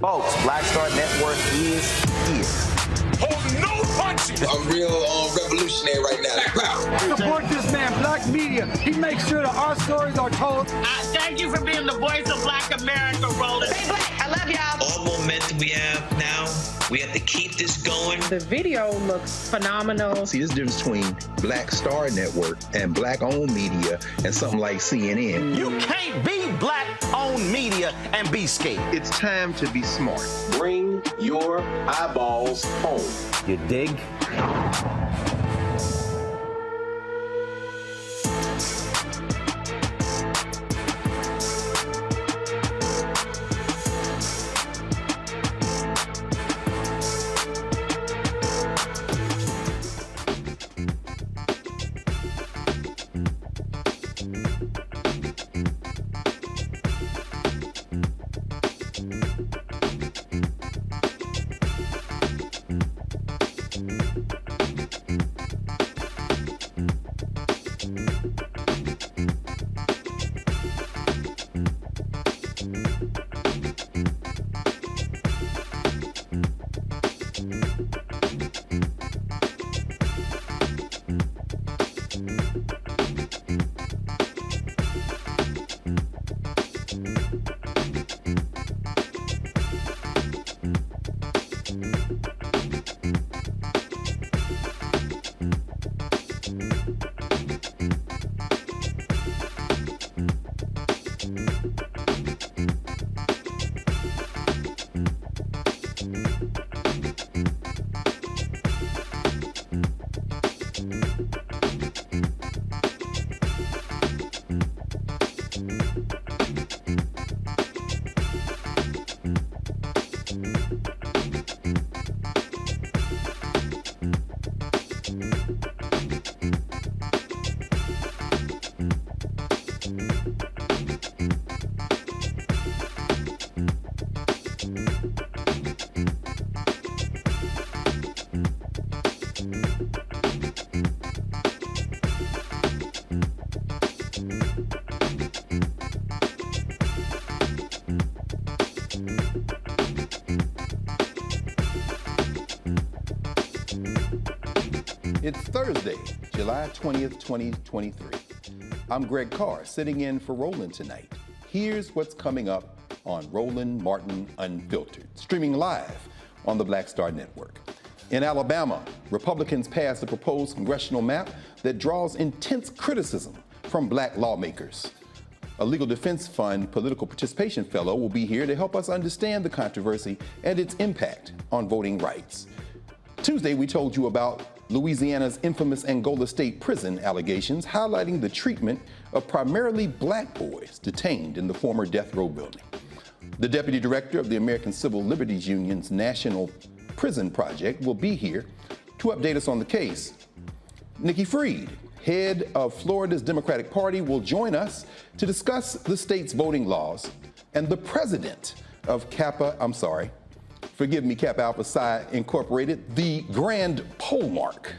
Folks, Black Star Network is here. Hold no punches! I'm real revolutionary right now. Support this man, Black Media. He makes sure that our stories are told. Thank you for being the voice of Black America, Roland. Stay black. I love y'all. All momentum we have now, we have to keep this going. The video looks phenomenal. See, there's a difference between Black Star Network and Black-owned media and something like CNN. You can't be Black-owned media and be scared. It's time to be smart. Bring your eyeballs home. You dig? It's Thursday, July 20th, 2023. I'm Greg Carr, sitting in for Roland tonight. Here's what's coming up on Roland Martin Unfiltered, streaming live on the Black Star Network. In Alabama, Republicans passed a proposed congressional map that draws intense criticism from Black lawmakers. A Legal Defense Fund Political Participation Fellow will be here to help us understand the controversy and its impact on voting rights. Tuesday, we told you about Louisiana's infamous Angola State Prison allegations, highlighting the treatment of primarily Black boys detained in the former death row building. The Deputy Director of the American Civil Liberties Union's National Prison Project will be here to update us on the case. Nikki Fried, head of Florida's Democratic Party, will join us to discuss the state's voting laws, and the president of Kappa Alpha Psi Incorporated, the grand polemarch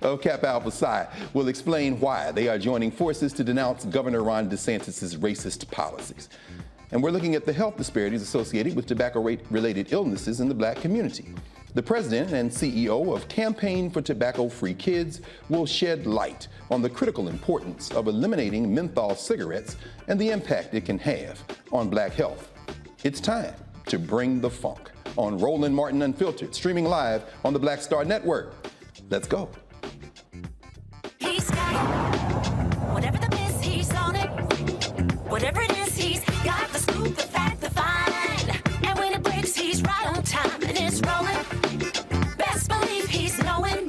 of Kappa Alpha Psi, will explain why they are joining forces to denounce Governor Ron DeSantis' racist policies. And we're looking at the health disparities associated with tobacco-related illnesses in the Black community. The president and CEO of Campaign for Tobacco-Free Kids will shed light on the critical importance of eliminating menthol cigarettes and the impact it can have on Black health. It's time to bring the funk on Roland Martin Unfiltered, streaming live on the Black Star Network. Let's go. He's got it. Whatever the biz, he's on it. Whatever it is, he's got the scoop, the fact, the find. And when it breaks, he's right on time and it's rolling. Best believe he's knowing.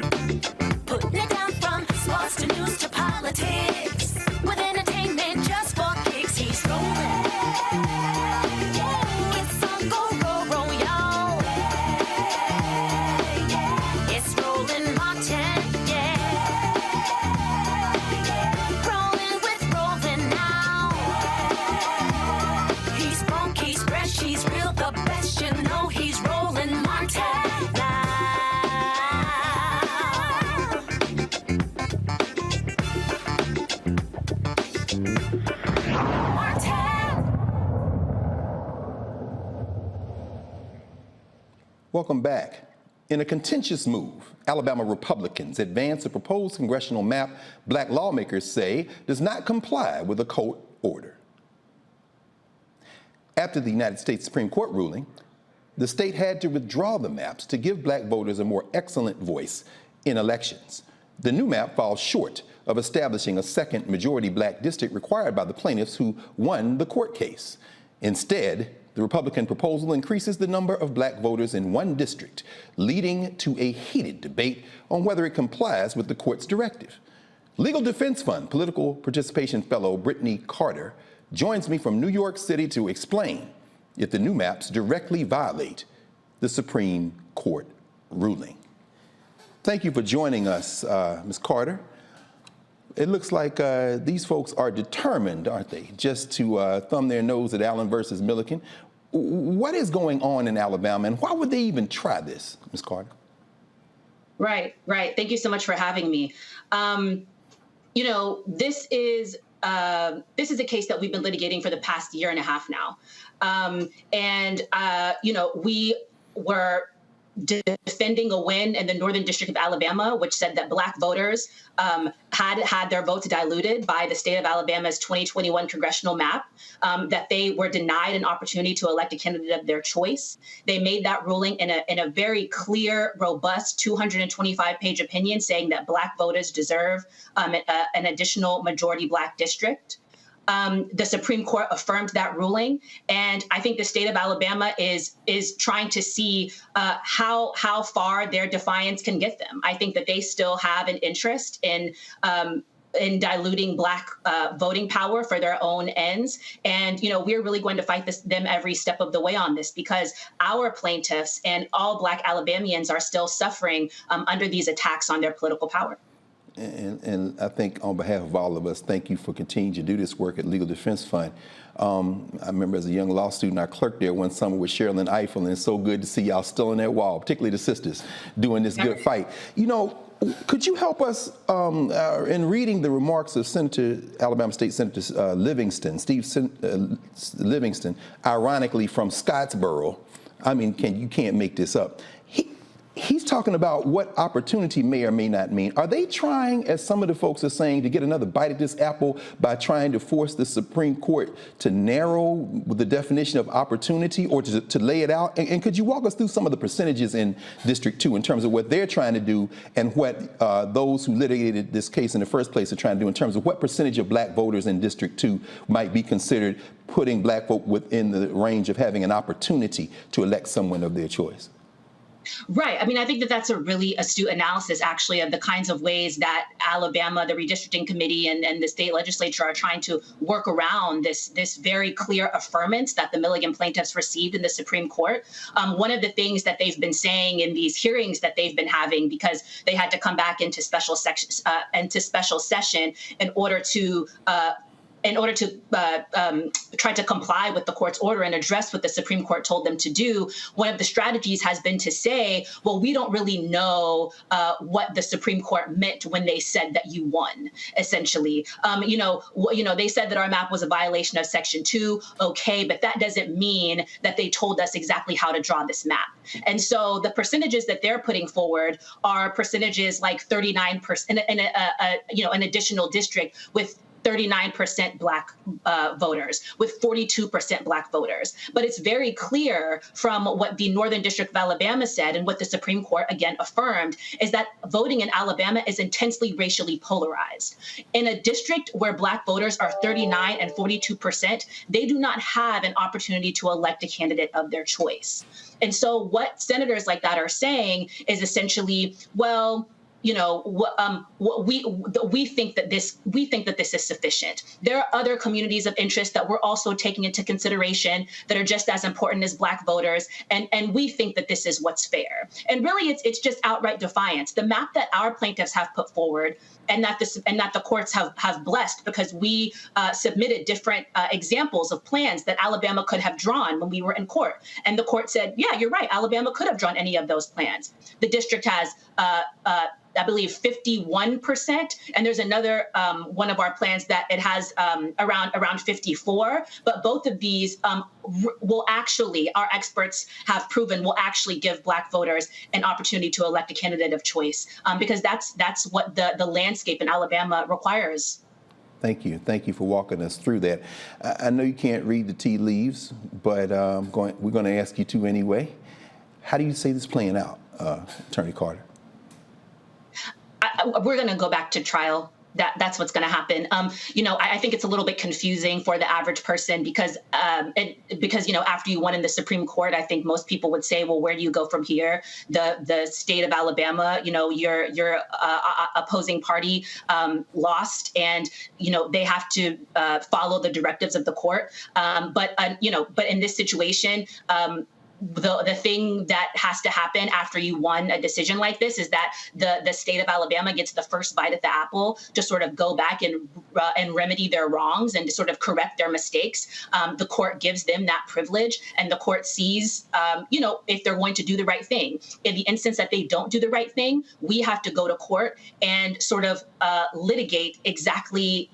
Putting it down from sports to news to politics. With entertainment just for kicks, he's rolling. It's on go, roll, y'all. It's Roland Martin, rolling with Roland now. He's funky, he's fresh, he's real, the best, you know he's Roland Martin now. Welcome back. In a contentious move, Alabama Republicans advance a proposed congressional map black lawmakers say does not comply with a court order. After the United States Supreme Court ruling, the state had to withdraw the maps to give black voters a more excellent voice in elections. The new map falls short of establishing a second majority black district required by the plaintiffs who won the court case. Instead, the Republican proposal increases the number of black voters in one district, leading to a heated debate on whether it complies with the court's directive. Legal Defense Fund Political Participation Fellow Brittany Carter joins me from New York City to explain if the new maps directly violate the Supreme Court ruling. Thank you for joining us, Ms. Carter. It looks like these folks are determined, aren't they, just to thumb their nose at Allen versus Milliken. What is going on in Alabama, and why would they even try this, Ms. Carter? Right. Thank you so much for having me. You know, this is a case that we've been litigating for the past year and a half now. You know, we were defending a win in the Northern District of Alabama, which said that black voters had their votes diluted by the state of Alabama's 2021 congressional map, that they were denied an opportunity to elect a candidate of their choice. They made that ruling in a very clear, robust 225-page opinion saying that black voters deserve an additional majority black district. The Supreme Court affirmed that ruling, and I think the state of Alabama is trying to see how far their defiance can get them. I think that they still have an interest in diluting black voting power for their own ends, and you know we're really going to fight them every step of the way on this because our plaintiffs and all black Alabamians are still suffering under these attacks on their political power. And I think on behalf of all of us, thank you for continuing to do this work at Legal Defense Fund. I remember as a young law student, I clerked there one summer with Cheryl and Eiffel, and it's so good to see y'all still on that wall, particularly the sisters, doing this good fight. You know, could you help us in reading the remarks of Alabama State Senator Livingston, Livingston, ironically from Scottsboro? I mean, you can't make this up. He's talking about what opportunity may or may not mean. Are they trying, as some of the folks are saying, to get another bite at this apple by trying to force the Supreme Court to narrow the definition of opportunity or to lay it out? And could you walk us through some of the percentages in District 2 in terms of what they're trying to do and what those who litigated this case in the first place are trying to do in terms of what percentage of black voters in District 2 might be considered putting black folk within the range of having an opportunity to elect someone of their choice? Right. I mean, I think that that's a really astute analysis, actually, of the kinds of ways that Alabama, the redistricting committee and the state legislature are trying to work around this very clear affirmance that the Milligan plaintiffs received in the Supreme Court. One of the things that they've been saying in these hearings that they've been having, because they had to come back into special session in order to try to comply with the court's order and address what the Supreme Court told them to do, one of the strategies has been to say, well, we don't really know what the Supreme Court meant when they said that you won, essentially. They said that our map was a violation of Section 2. OK, but that doesn't mean that they told us exactly how to draw this map. And so the percentages that they're putting forward are percentages like 39% in an additional district with 39% black voters, with 42% black voters. But it's very clear from what the Northern District of Alabama said and what the Supreme Court again affirmed is that voting in Alabama is intensely racially polarized. In a district where black voters are 39 and 42%, they do not have an opportunity to elect a candidate of their choice. And so what senators like that are saying is essentially, well, we think that this is sufficient. There are other communities of interest that we're also taking into consideration that are just as important as black voters, and we think that this is what's fair. And really, it's just outright defiance. The map that our plaintiffs have put forward and that the courts have blessed, because we submitted different examples of plans that Alabama could have drawn when we were in court, and the court said, yeah, you're right, Alabama could have drawn any of those plans. The district has I believe 51%, and there's another one of our plans that it has around 54. But both of these will actually, our experts have proven, will actually give Black voters an opportunity to elect a candidate of choice, because that's what the landscape in Alabama requires. Thank you. Thank you for walking us through that. I know you can't read the tea leaves, but we're going to ask you to anyway. How do you see this playing out, Attorney Carter? We're going to go back to trial. That's what's going to happen. I think it's a little bit confusing for the average person because after you won in the Supreme Court, I think most people would say, well, where do you go from here? The state of Alabama, your opposing party lost, and they have to follow the directives of the court. But in this situation, the thing that has to happen after you won a decision like this is that the state of Alabama gets the first bite at the apple to sort of go back and remedy their wrongs and to sort of correct their mistakes. The court gives them that privilege, and the court sees, if they're going to do the right thing. In the instance that they don't do the right thing, we have to go to court and sort of litigate exactly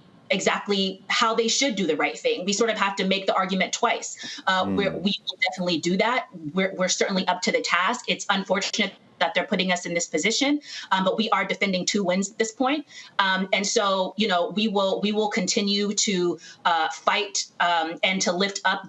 how they should do the right thing. We sort of have to make the argument twice. We will definitely do that. We're certainly up to the task. It's unfortunate that they're putting us in this position, but we are defending 2 wins at this point. And so, we will continue to fight and to lift up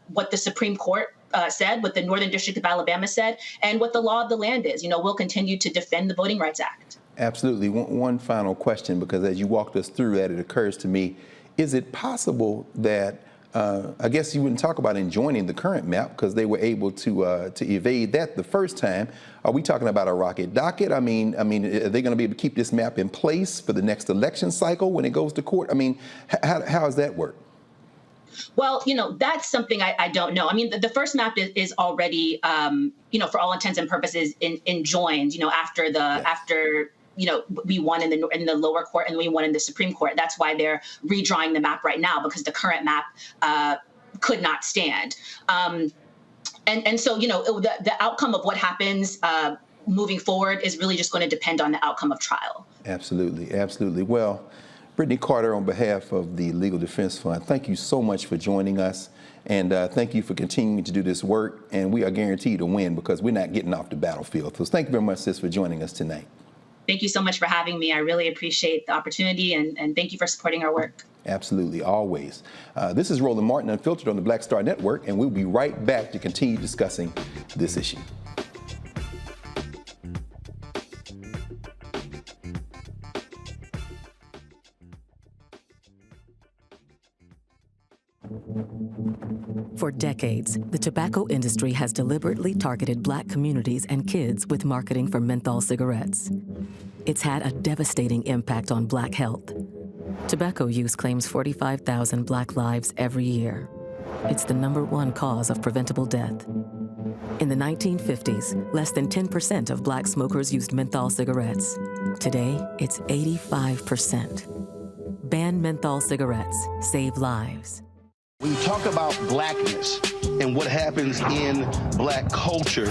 what the Supreme Court said, what the Northern District of Alabama said, and what the law of the land is. We'll continue to defend the Voting Rights Act. Absolutely. One final question, because as you walked us through that, it occurs to me, is it possible that, I guess you wouldn't talk about enjoining the current map because they were able to evade that the first time. Are we talking about a rocket docket? I mean, are they going to be able to keep this map in place for the next election cycle when it goes to court? I mean, how does that work? Well, that's something I don't know. I mean, the first map is already, for all intents and purposes, enjoined, after we won in the lower court and we won in the Supreme Court. That's why they're redrawing the map right now, because the current map could not stand. And so, the outcome of what happens moving forward is really just going to depend on the outcome of trial. Absolutely. Absolutely. Well, Brittany Carter, on behalf of the Legal Defense Fund, thank you so much for joining us. And thank you for continuing to do this work. And we are guaranteed to win because we're not getting off the battlefield. So thank you very much, sis, for joining us tonight. Thank you so much for having me. I really appreciate the opportunity, and thank you for supporting our work. Absolutely, always. This is Roland Martin Unfiltered on the Black Star Network, and we'll be right back to continue discussing this issue. For decades, the tobacco industry has deliberately targeted Black communities and kids with marketing for menthol cigarettes. It's had a devastating impact on Black health. Tobacco use claims 45,000 Black lives every year. It's the #1 cause of preventable death. In the 1950s, less than 10% of Black smokers used menthol cigarettes. Today, it's 85%. Ban menthol cigarettes. Save lives. When you talk about Blackness and what happens in Black culture,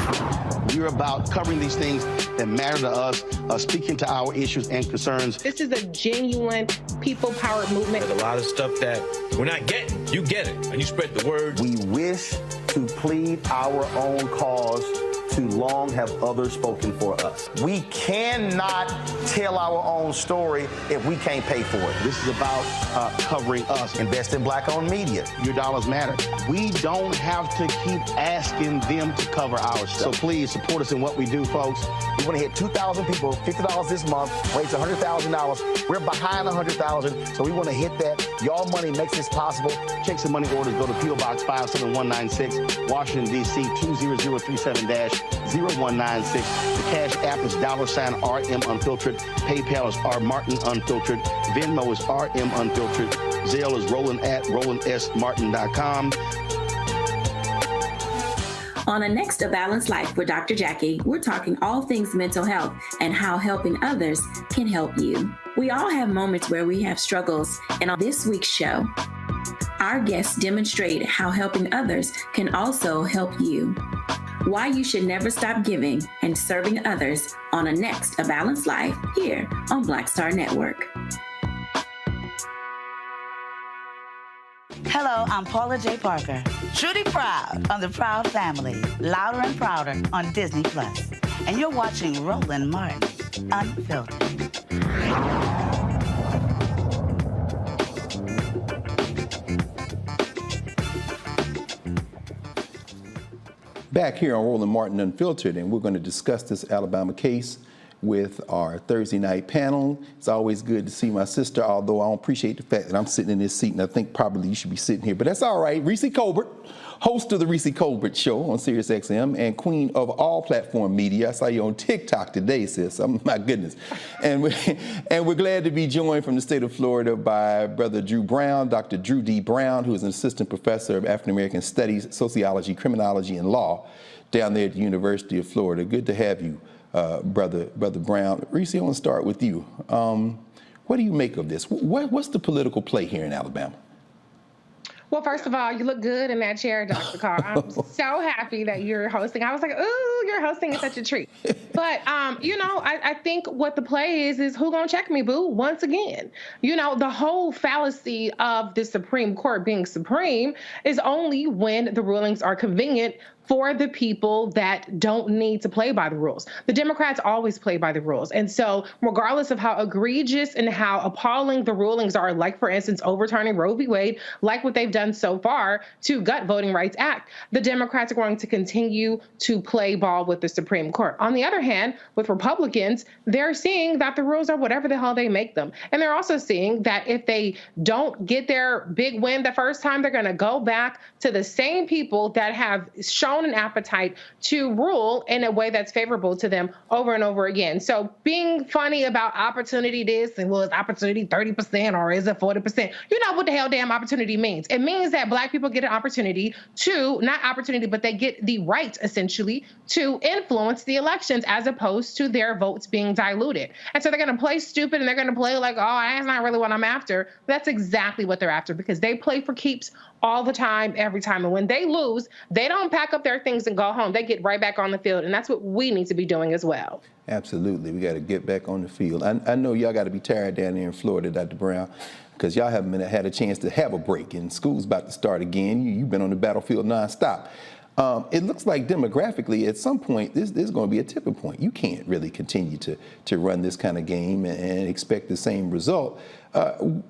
we're about covering these things that matter to us, speaking to our issues and concerns. This is a genuine people-powered movement. There's a lot of stuff that we're not getting. You get it, and you spread the word. We wish to plead our own cause. Too long have others spoken for us. We cannot tell our own story if we can't pay for it. This is about covering us. Invest in Black-owned media. Your dollars matter. We don't have to keep asking them to cover our stuff. So please support us in what we do, folks. We want to hit 2,000 people, $50 this month, raise $100,000. We're behind 100,000, so we want to hit that. Y'all money makes this possible. Check some money orders. Go to P.O. Box 57196, Washington, D.C. 20037-0196. The Cash App is $RM Unfiltered. PayPal is R Martin Unfiltered. Venmo is RM Unfiltered. Zelle is Roland at RolandSMartin.com. On the next A Balanced Life with Dr. Jackie, we're talking all things mental health and how helping others can help you. We all have moments where we have struggles, and on this week's show, Our guests demonstrate how helping others can also help you. Why you should never stop giving and serving others on a Next, A Balanced Life here on Black Star Network. Hello, I'm Paula J. Parker. Truly proud of the Proud Family, Louder and Prouder on Disney+. And you're watching Roland Martin Unfiltered. Back here on Roland Martin Unfiltered, and we're going to discuss this Alabama case with our Thursday night panel. It's always good to see my sister, although I don't appreciate the fact that I'm sitting in this seat, and I think probably you should be sitting here, but that's all right. Reese Colbert, host of the Reese Colbert Show on SiriusXM and queen of all platform media. I saw you on TikTok today, sis. Oh, my goodness. And we're glad to be joined from the state of Florida by Brother Drew Brown, Dr. Drew D. Brown, who is an assistant professor of African American Studies, Sociology, Criminology, and Law down there at the University of Florida. Good to have you, Brother Brown. Reese, I want to start with you. What do you make of this? What's the political play here in Alabama? Well, first of all, you look good in that chair, Dr. Carr. I'm so happy that you're hosting. I was like, ooh, you're hosting is such a treat. But, I think what the play is who gonna check me, boo, once again. The whole fallacy of the Supreme Court being supreme is only when the rulings are convenient for the people that don't need to play by the rules. The Democrats always play by the rules. And so regardless of how egregious and how appalling the rulings are, like, for instance, overturning Roe v. Wade, like what they've done so far to gut Voting Rights Act, the Democrats are going to continue to play ball with the Supreme Court. On the other hand, with Republicans, they're seeing that the rules are whatever the hell they make them. And they're also seeing that if they don't get their big win the first time, they're going to go back to the same people that have shown an appetite to rule in a way that's favorable to them over and over again. So being funny about opportunity this and is opportunity 30% or is it 40%? You know what the hell damn opportunity means. It means that Black people get an opportunity to, not opportunity, but they get the right essentially to influence the elections as opposed to their votes being diluted. And so they're going to play stupid and they're going to play like, oh, that's not really what I'm after. That's exactly what they're after because they play for keeps all the time, every time. And when they lose, they don't pack up their things and go home. They get right back on the field. And that's what we need to be doing as well. Absolutely. We got to get back on the field. I know y'all got to be tired down there in Florida, Dr. Brown, because y'all haven't had a chance to have a break. And school's about to start again. You've been on the battlefield nonstop. It looks like demographically, at some point, this is going to be a tipping point. You can't really continue to run this kind of game and expect the same result.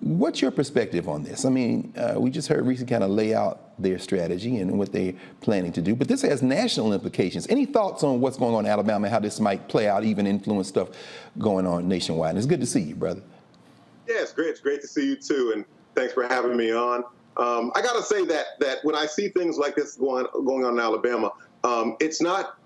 What's your perspective on this? I mean, we just heard Reese kind of lay out their strategy and what they're planning to do, but this has national implications. Any thoughts on what's going on in Alabama and how this might play out, even influence stuff going on nationwide? And it's good to see you, brother. Yeah, it's great. It's great to see you, too, and thanks for having me on. I got to say that when I see things like this going on in Alabama, it's not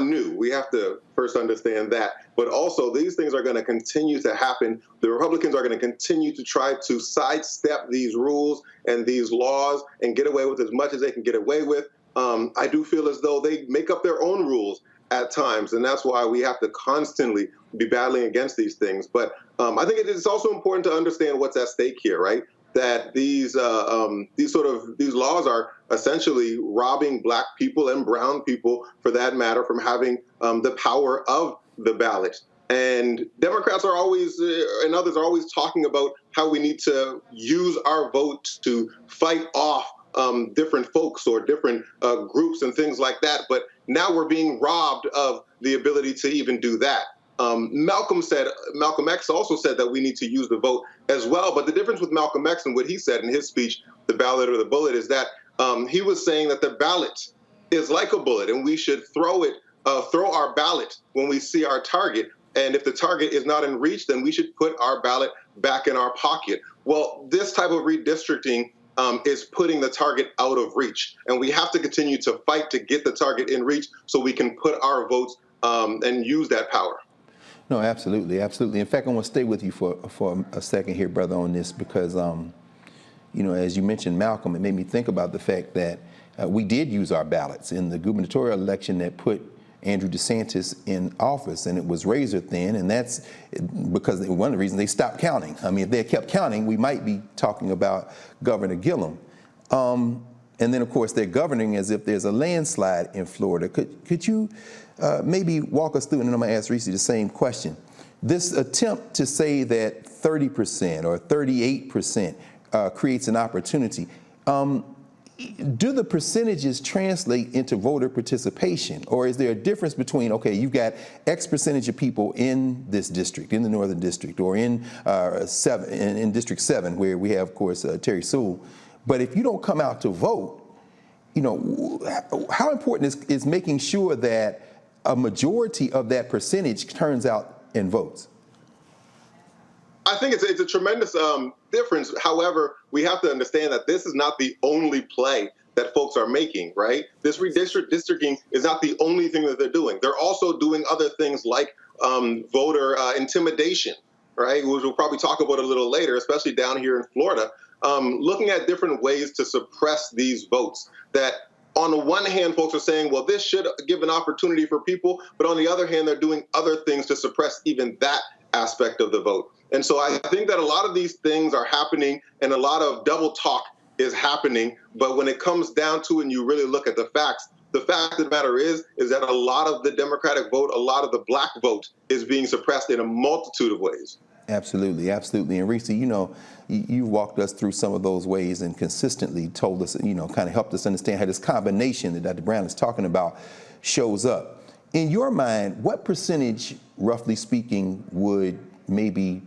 new. We have to first understand that. But also, these things are going to continue to happen. The Republicans are going to continue to try to sidestep these rules and these laws and get away with as much as they can get away with. I do feel as though they make up their own rules at times, and that's why we have to constantly be battling against these things. But I think it is also important to understand what's at stake here, right? That these laws are essentially robbing Black people and brown people, for that matter, from having the power of the ballot. And Democrats are always, and others are always talking about how we need to use our vote to fight off different folks or different groups and things like that. But now we're being robbed of the ability to even do that. Malcolm X also said that we need to use the vote as well. But the difference with Malcolm X and what he said in his speech, The Ballot or the Bullet, is that he was saying that the ballot is like a bullet and we should throw our ballot when we see our target. And if the target is not in reach, then we should put our ballot back in our pocket. Well, this type of redistricting is putting the target out of reach. And we have to continue to fight to get the target in reach so we can put our votes and use that power. No, absolutely, absolutely. In fact, I want to stay with you for a second here, brother, on this, because, as you mentioned Malcolm, it made me think about the fact that we did use our ballots in the gubernatorial election that put Andrew DeSantis in office, and it was razor thin, and that's because one of the reasons they stopped counting. I mean, if they had kept counting, we might be talking about Governor Gillum. And then, of course, they're governing as if there's a landslide in Florida. Could you maybe walk us through, and then I'm going to ask Reese the same question. This attempt to say that 30% or 38% creates an opportunity. Do the percentages translate into voter participation? Or is there a difference between, okay, you've got X percentage of people in this district, in the Northern District, or in District 7, where we have, of course, Terry Sewell. But if you don't come out to vote, you know, how important is making sure that a majority of that percentage turns out and votes? I think it's a tremendous difference. However, we have to understand that this is not the only play that folks are making, right? This redistricting is not the only thing that they're doing. They're also doing other things like voter intimidation, right? Which we'll probably talk about a little later, especially down here in Florida. Looking at different ways to suppress these votes that on the one hand, folks are saying, well, this should give an opportunity for people. But on the other hand, they're doing other things to suppress even that aspect of the vote. And so I think that a lot of these things are happening and a lot of double talk is happening. But when it comes down to it and you really look at the facts, the fact of the matter is that a lot of the Democratic vote, a lot of the black vote is being suppressed in a multitude of ways. Absolutely, absolutely. And Reese, you know, you walked us through some of those ways and consistently told us, you know, kind of helped us understand how this combination that Dr. Brown is talking about shows up. In your mind, what percentage, roughly speaking, would maybe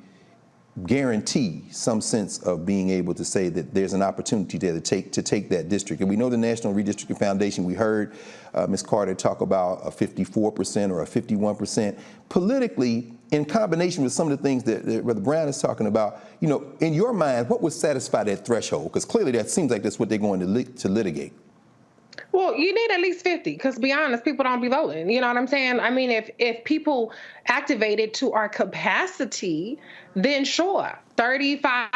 guarantee some sense of being able to say that there's an opportunity there to take that district? And we know the National Redistricting Foundation, we heard Ms. Carter talk about a 54% or a 51%. Politically, in combination with some of the things that Brother Brown is talking about, you know, in your mind, what would satisfy that threshold? Because clearly that seems like that's what they're going to litigate. Well, you need at least 50, because to be honest, people don't be voting. You know what I'm saying? I mean, if people activated to our capacity, then sure, 35%,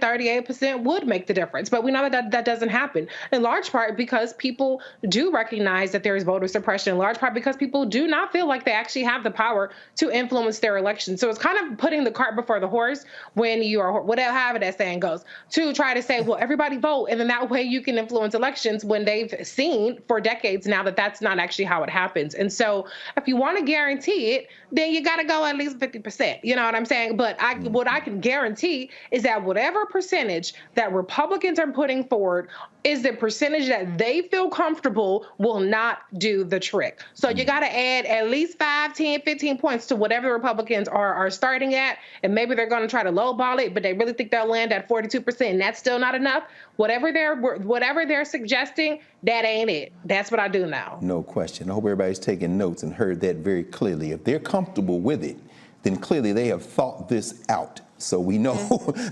38% would make the difference. But we know that doesn't happen, in large part because people do recognize that there is voter suppression, in large part because people do not feel like they actually have the power to influence their election. So it's kind of putting the cart before the horse when you are, whatever, however that saying goes, to try to say, well, everybody vote, and then that way you can influence elections, when they've seen for decades now that that's not actually how it happens. And so if you want to guarantee it, then you got to go at least 50%. You know what I'm saying? But what I can guarantee is that whatever percentage that Republicans are putting forward is the percentage that they feel comfortable will not do the trick. So you got to add at least 5, 10, 15 points to whatever the Republicans are starting at, and maybe they're going to try to lowball it, but they really think they'll land at 42%, and that's still not enough. Whatever they're suggesting, that ain't it. That's what I do now. No question. I hope everybody's taking notes and heard that very clearly. If they're comfortable with it, then clearly they have thought this out. So we know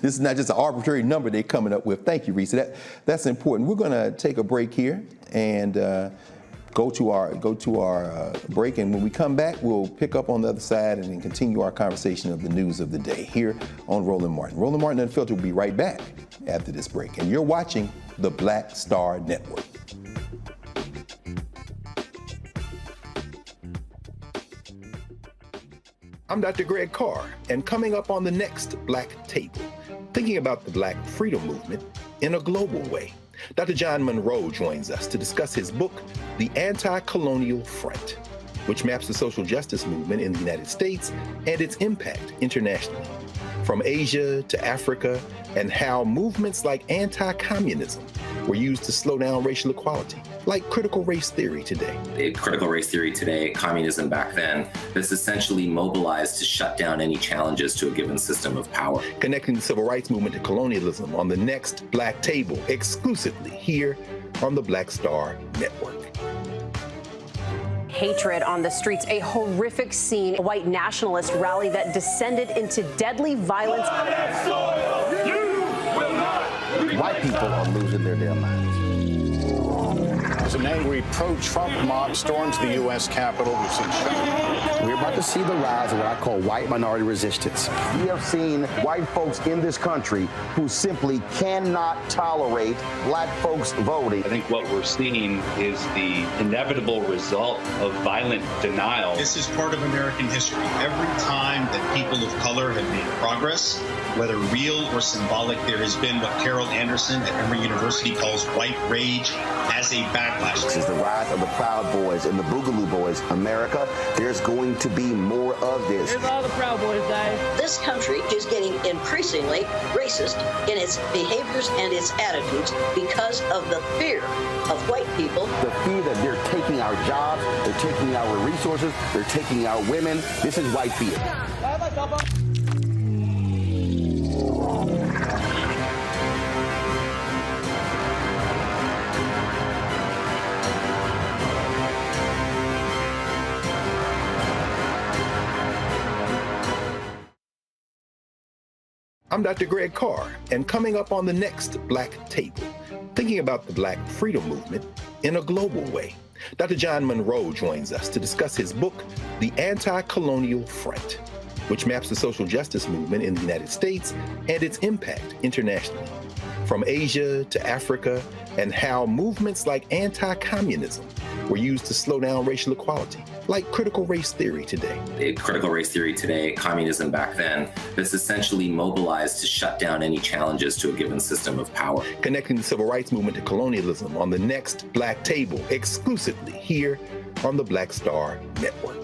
this is not just an arbitrary number they're coming up with. Thank you, Reese. That's important. We're going to take a break here and go to our break. And when we come back, we'll pick up on the other side and then continue our conversation of the news of the day here on Roland Martin. Roland Martin Unfiltered will be right back after this break. And you're watching the Black Star Network. I'm Dr. Greg Carr, and coming up on the next Black Table, thinking about the Black freedom movement in a global way. Dr. John Monroe joins us to discuss his book, The Anti-Colonial Front, which maps the social justice movement in the United States and its impact internationally, from Asia to Africa, and how movements like anti-communism were used to slow down racial equality, like critical race theory today. Critical race theory today, communism back then, that's essentially mobilized to shut down any challenges to a given system of power. Connecting the civil rights movement to colonialism on the next Black Table, exclusively here on the Black Star Network. Hatred on the streets, a horrific scene, a white nationalist rally that descended into deadly violence. White people are losing their damn minds. an angry pro-Trump mob storms the U.S. Capitol. We've seen We're about to see the rise of what I call white minority resistance. We have seen white folks in this country who simply cannot tolerate black folks voting. I think what we're seeing is the inevitable result of violent denial. This is part of American history. Every time that people of color have made progress, whether real or symbolic, there has been what Carol Anderson at Emory University calls white rage as a backlash. This is the rise of the Proud Boys and the Boogaloo Boys. America, there's going to be more of this. Here's all the Proud Boys, guys. This country is getting increasingly racist in its behaviors and its attitudes because of the fear of white people. The fear that they're taking our jobs, they're taking our resources, they're taking our women. This is white fear. I'm Dr. Greg Carr, and coming up on the next Black Table, thinking about the Black freedom movement in a global way. Dr. John Monroe joins us to discuss his book, The Anti-Colonial Front, which maps the social justice movement in the United States and its impact internationally, from Asia to Africa, and how movements like anti-communism were used to slow down racial equality, like critical race theory today. Critical race theory today, communism back then, that's essentially mobilized to shut down any challenges to a given system of power. Connecting the civil rights movement to colonialism on the next Black Table, exclusively here on the Black Star Network.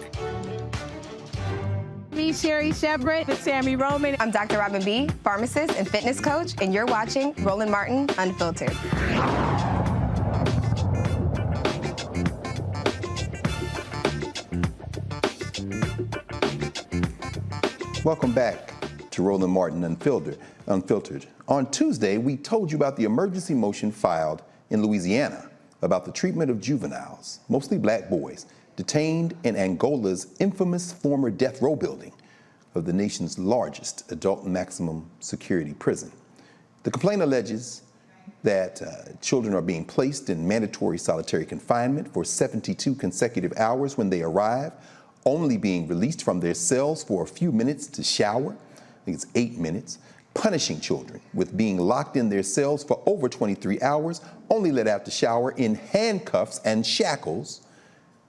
Me, Sherry Shepard, with Sammy Roman. I'm Dr. Robin B., pharmacist and fitness coach, and you're watching Roland Martin Unfiltered. Welcome back to Roland Martin Unfiltered. On Tuesday, we told you about the emergency motion filed in Louisiana about the treatment of juveniles, mostly black boys, detained in Angola's infamous former death row building of the nation's largest adult maximum security prison. The complaint alleges that children are being placed in mandatory solitary confinement for 72 consecutive hours when they arrive, only being released from their cells for a few minutes to shower, I think it's 8 minutes, punishing children with being locked in their cells for over 23 hours, only let out to shower in handcuffs and shackles,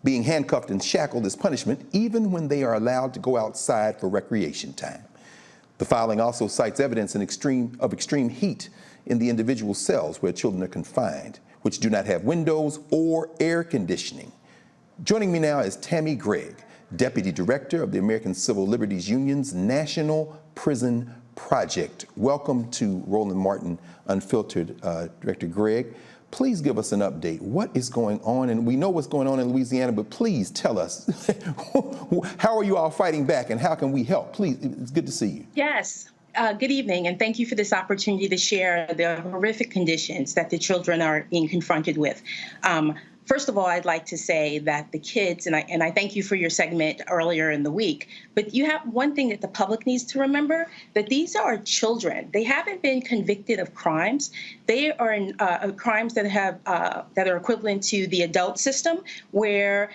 being handcuffed and shackled as punishment even when they are allowed to go outside for recreation time. The filing also cites evidence of extreme heat in the individual cells where children are confined, which do not have windows or air conditioning. Joining me now is Tammy Gregg, Deputy Director of the American Civil Liberties Union's National Prison Project. Welcome to Roland Martin Unfiltered, Director Gregg. Please give us an update. What is going on? And we know what's going on in Louisiana, but please tell us, how are you all fighting back and how can we help? Please, it's good to see you. Yes. Good evening, and thank you for this opportunity to share the horrific conditions that the children are being confronted with. First of all, I'd like to say that the kids, and I thank you for your segment earlier in the week, but you have one thing that the public needs to remember, that these are children. They haven't been convicted of crimes. They are in crimes that are equivalent to the adult system, where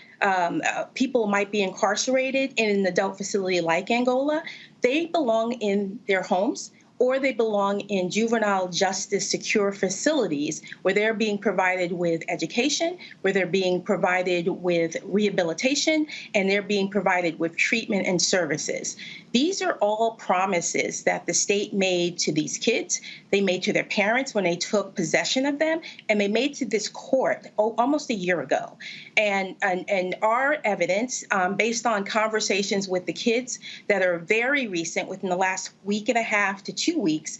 people might be incarcerated in an adult facility like Angola. They belong in their homes, or they belong in juvenile justice secure facilities where they're being provided with education, where they're being provided with rehabilitation, and they're being provided with treatment and services. These are all promises that the state made to these kids. They made to their parents when they took possession of them, and they made to this court almost a year ago. And our evidence, based on conversations with the kids that are very recent, within the last week and a half to 2 weeks,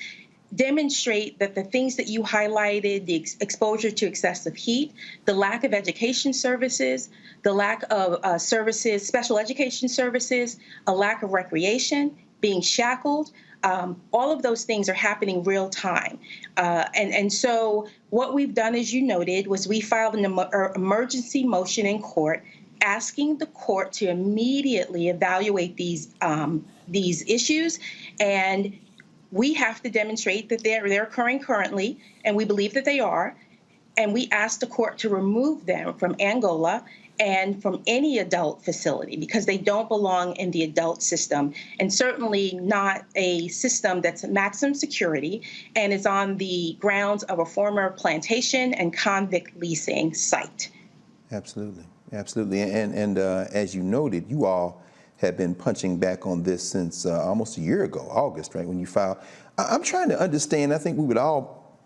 demonstrate that the things that you highlighted, the exposure to excessive heat, the lack of education services, the lack of services, special education services, a lack of recreation, being shackled, all of those things are happening real time. And so what we've done, as you noted, was we filed an emergency motion in court asking the court to immediately evaluate these issues. And we have to demonstrate that they're occurring currently, and we believe that they are. And we asked the court to remove them from Angola and from any adult facility because they don't belong in the adult system, and certainly not a system that's maximum security and is on the grounds of a former plantation and convict leasing site. Absolutely. Absolutely. And as you noted, you all have been punching back on this since almost a year ago, August, right, when you filed. I'm trying to understand, I think we would all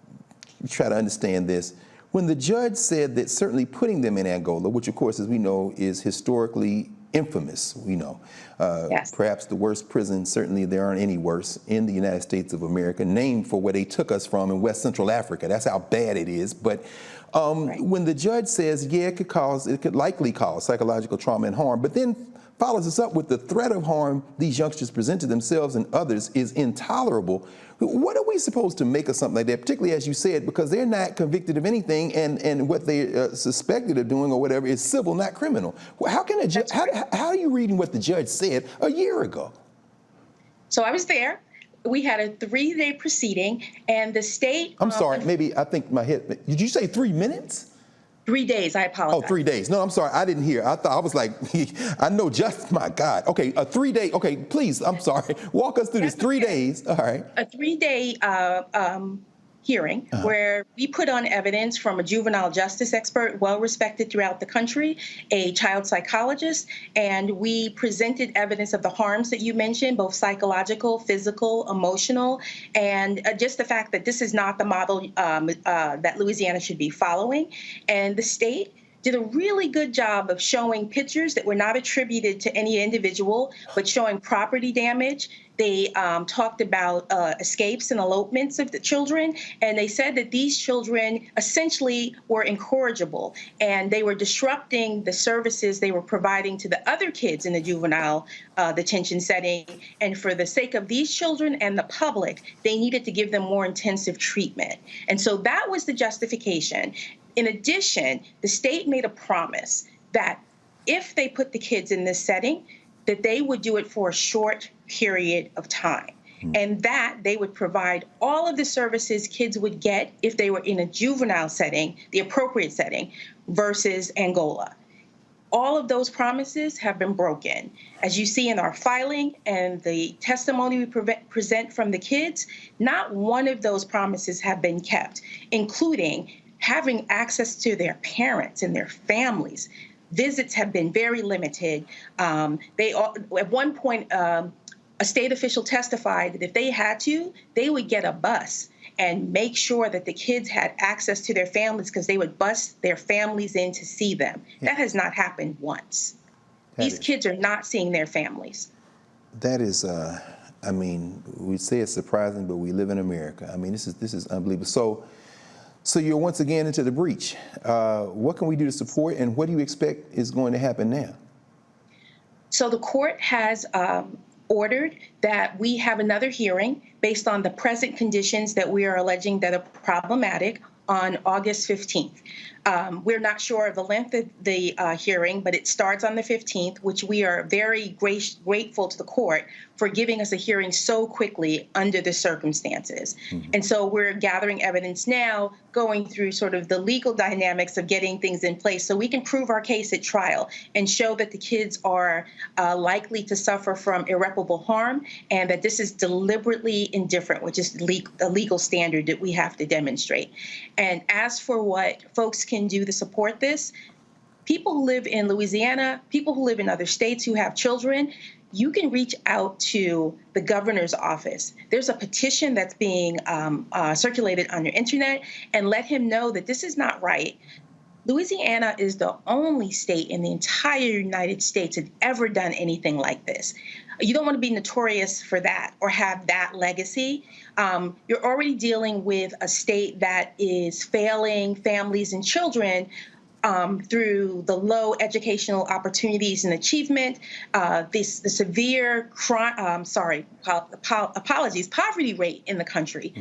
try to understand this. When the judge said that certainly putting them in Angola, which of course, as we know, is historically infamous, we know, yes. Perhaps the worst prison, certainly there aren't any worse, in the United States of America, named for where they took us from in West Central Africa. That's how bad it is. But when the judge says, yeah, it could likely cause psychological trauma and harm, but then follows us up with the threat of harm these youngsters present to themselves and others is intolerable. What are we supposed to make of something like that, particularly as you said, because they're not convicted of anything and what they suspected of doing or whatever is civil, not criminal? How can a judge, how are you reading what the judge said a year ago? So I was there. We had a 3-day proceeding, and the state... I'm sorry, maybe I think my head... Did you say 3 minutes? 3 days, I apologize. Oh, 3 days. No, I'm sorry, I didn't hear. I thought, I was like, I know just, my God. Okay, a 3-day, okay, please, I'm sorry. Walk us through this 3 days, all right. A 3-day hearing where we put on evidence from a juvenile justice expert, well-respected throughout the country, a child psychologist, and we presented evidence of the harms that you mentioned, both psychological, physical, emotional, and just the fact that this is not the model that Louisiana should be following. And the state did a really good job of showing pictures that were not attributed to any individual, but showing property damage. They talked about escapes and elopements of the children, and they said that these children essentially were incorrigible, and they were disrupting the services they were providing to the other kids in the juvenile detention setting. And for the sake of these children and the public, they needed to give them more intensive treatment. And so that was the justification. In addition, the state made a promise that if they put the kids in this setting, that they would do it for a short period of time, and that they would provide all of the services kids would get if they were in a juvenile setting, the appropriate setting, versus Angola. All of those promises have been broken. As you see in our filing and the testimony we present from the kids, not one of those promises have been kept, including having access to their parents and their families. Visits have been very limited. At one point, a state official testified that if they had to, they would get a bus and make sure that the kids had access to their families because they would bus their families in to see them. Yeah. That has not happened once. These kids are not seeing their families. That is, I mean, we say it's surprising, but we live in America. I mean, this is unbelievable. So you're once again into the breach. What can we do to support, and what do you expect is going to happen now? So the court has ordered that we have another hearing based on the present conditions that we are alleging that are problematic on August 15th. We're not sure of the length of the hearing, but it starts on the 15th, which we are very grateful to the court for giving us a hearing so quickly under the circumstances. And so we're gathering evidence now, going through sort of the legal dynamics of getting things in place so we can prove our case at trial and show that the kids are likely to suffer from irreparable harm and that this is deliberately indifferent, which is a legal standard that we have to demonstrate. And as for what folks can do to support this, people who live in Louisiana, people who live in other states who have children, you can reach out to the governor's office. There's a petition that's being circulated on your internet, and let him know that this is not right. Louisiana is the only state in the entire United States that ever done anything like this. You don't want to be notorious for that or have that legacy. You're already dealing with a state that is failing families and children through the low educational opportunities and achievement, the severe poverty rate in the country.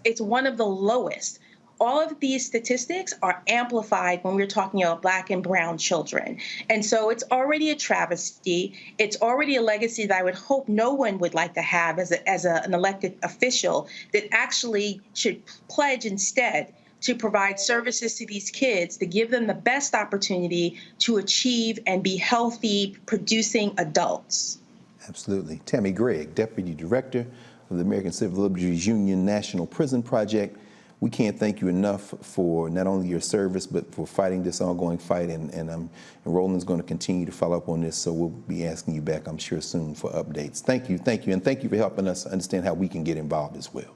It's one of the lowest. All of these statistics are amplified when we're talking about Black and brown children. And so it's already a travesty. It's already a legacy that I would hope no one would like to have as an elected official, that actually should pledge instead to provide services to these kids, to give them the best opportunity to achieve and be healthy, producing adults. Absolutely. Tammy Gregg, Deputy Director of the American Civil Liberties Union National Prison Project. We can't thank you enough for not only your service, but for fighting this ongoing fight. And Roland's going to continue to follow up on this, so we'll be asking you back, I'm sure, soon for updates. Thank you, and thank you for helping us understand how we can get involved as well.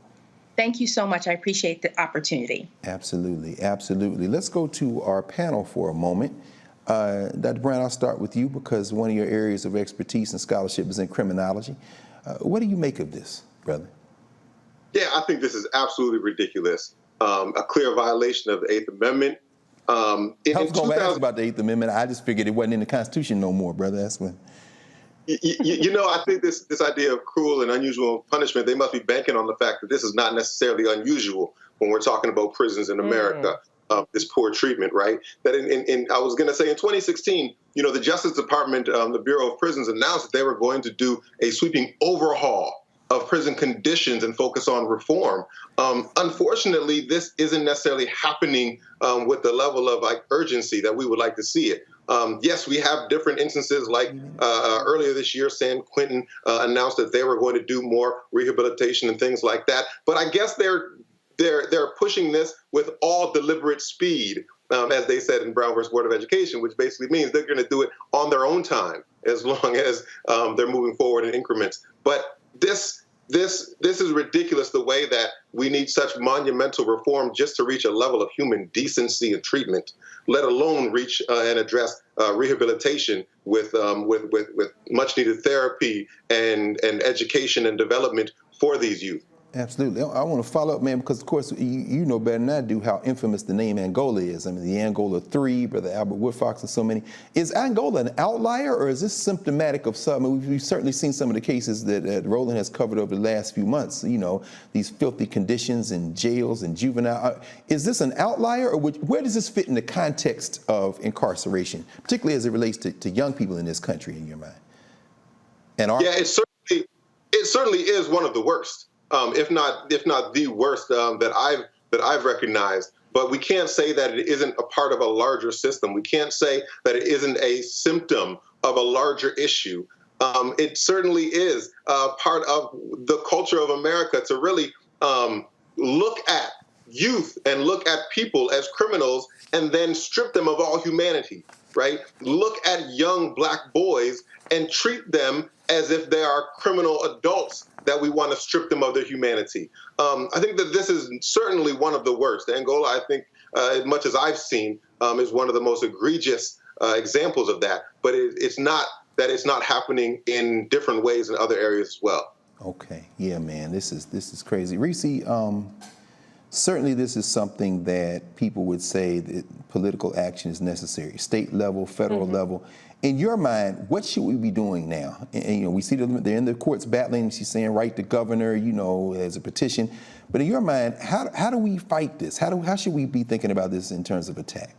Thank you so much. I appreciate the opportunity. Absolutely, absolutely. Let's go to our panel for a moment. Dr. Brown, I'll start with you because one of your areas of expertise and scholarship is in criminology. What do you make of this, brother? Yeah, I think this is absolutely ridiculous. A clear violation of the Eighth Amendment. I was going to ask about the Eighth Amendment. I just figured it wasn't in the Constitution no more, brother. That's when. You know, I think this idea of cruel and unusual punishment, they must be banking on the fact that this is not necessarily unusual when we're talking about prisons in America. This poor treatment, right? That I was going to say in 2016, you know, the Justice Department, the Bureau of Prisons announced that they were going to do a sweeping overhaul of prison conditions and focus on reform. Unfortunately, this isn't necessarily happening with the level of urgency that we would like to see it. Yes, we have different instances like earlier this year, San Quentin announced that they were going to do more rehabilitation and things like that. But I guess they're pushing this with all deliberate speed, as they said in Brown versus Board of Education, which basically means they're going to do it on their own time as long as they're moving forward in increments. But this is ridiculous, the way that we need such monumental reform just to reach a level of human decency and treatment, let alone reach and address rehabilitation with much needed therapy and education and development for these youth. Absolutely. I want to follow up, man, because, of course, you know better than I do how infamous the name Angola is. I mean, the Angola 3, Brother Albert Woodfox, and so many. Is Angola an outlier, or is this symptomatic of something? We've certainly seen some of the cases that Roland has covered over the last few months, you know, these filthy conditions in jails and juvenile. Is this an outlier, or where does this fit in the context of incarceration, particularly as it relates to young people in this country, in your mind? It certainly is one of the worst. If not the worst that I've recognized. But we can't say that it isn't a part of a larger system. We can't say that it isn't a symptom of a larger issue. It certainly is part of the culture of America to really look at youth and look at people as criminals and then strip them of all humanity, right? Look at young Black boys and treat them as if they are criminal adults that we want to strip them of their humanity. I think that this is certainly one of the worst. Angola, I think, as much as I've seen, is one of the most egregious examples of that. But it's not that it's not happening in different ways in other areas as well. Okay, yeah, man, this is crazy. Reese, certainly this is something that people would say that political action is necessary, state level, federal level. In your mind, what should we be doing now? And you know, we see them, they're in the courts battling. She's saying, write the governor, you know, as a petition. But in your mind, how do we fight this? How should we be thinking about this in terms of attack?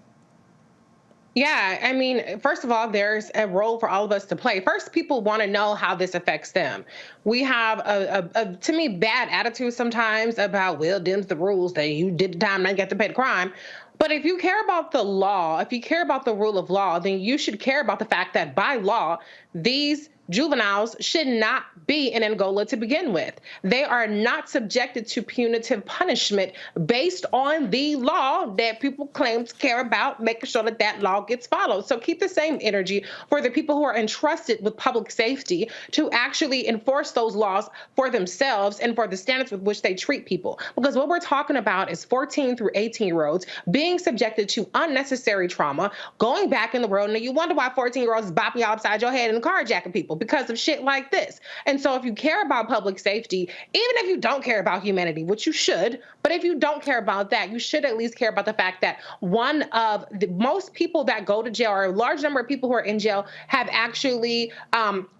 Yeah, I mean, first of all, there's a role for all of us to play. First, people want to know how this affects them. We have a to me, bad attitude sometimes about, well, them's the rules, that you did the time, now you got to pay the crime. But if you care about the law, if you care about the rule of law, then you should care about the fact that by law, these juveniles should not be in Angola to begin with. They are not subjected to punitive punishment based on the law that people claim to care about, making sure that that law gets followed. So keep the same energy for the people who are entrusted with public safety to actually enforce those laws for themselves and for the standards with which they treat people. Because what we're talking about is 14 through 18-year-olds being subjected to unnecessary trauma, going back in the world, and you wonder why 14-year-olds is bopping you upside your head and carjacking people because of shit like this. And so if you care about public safety, even if you don't care about humanity, which you should, but if you don't care about that, you should at least care about the fact that one of the most people that go to jail, or a large number of people who are in jail, have actually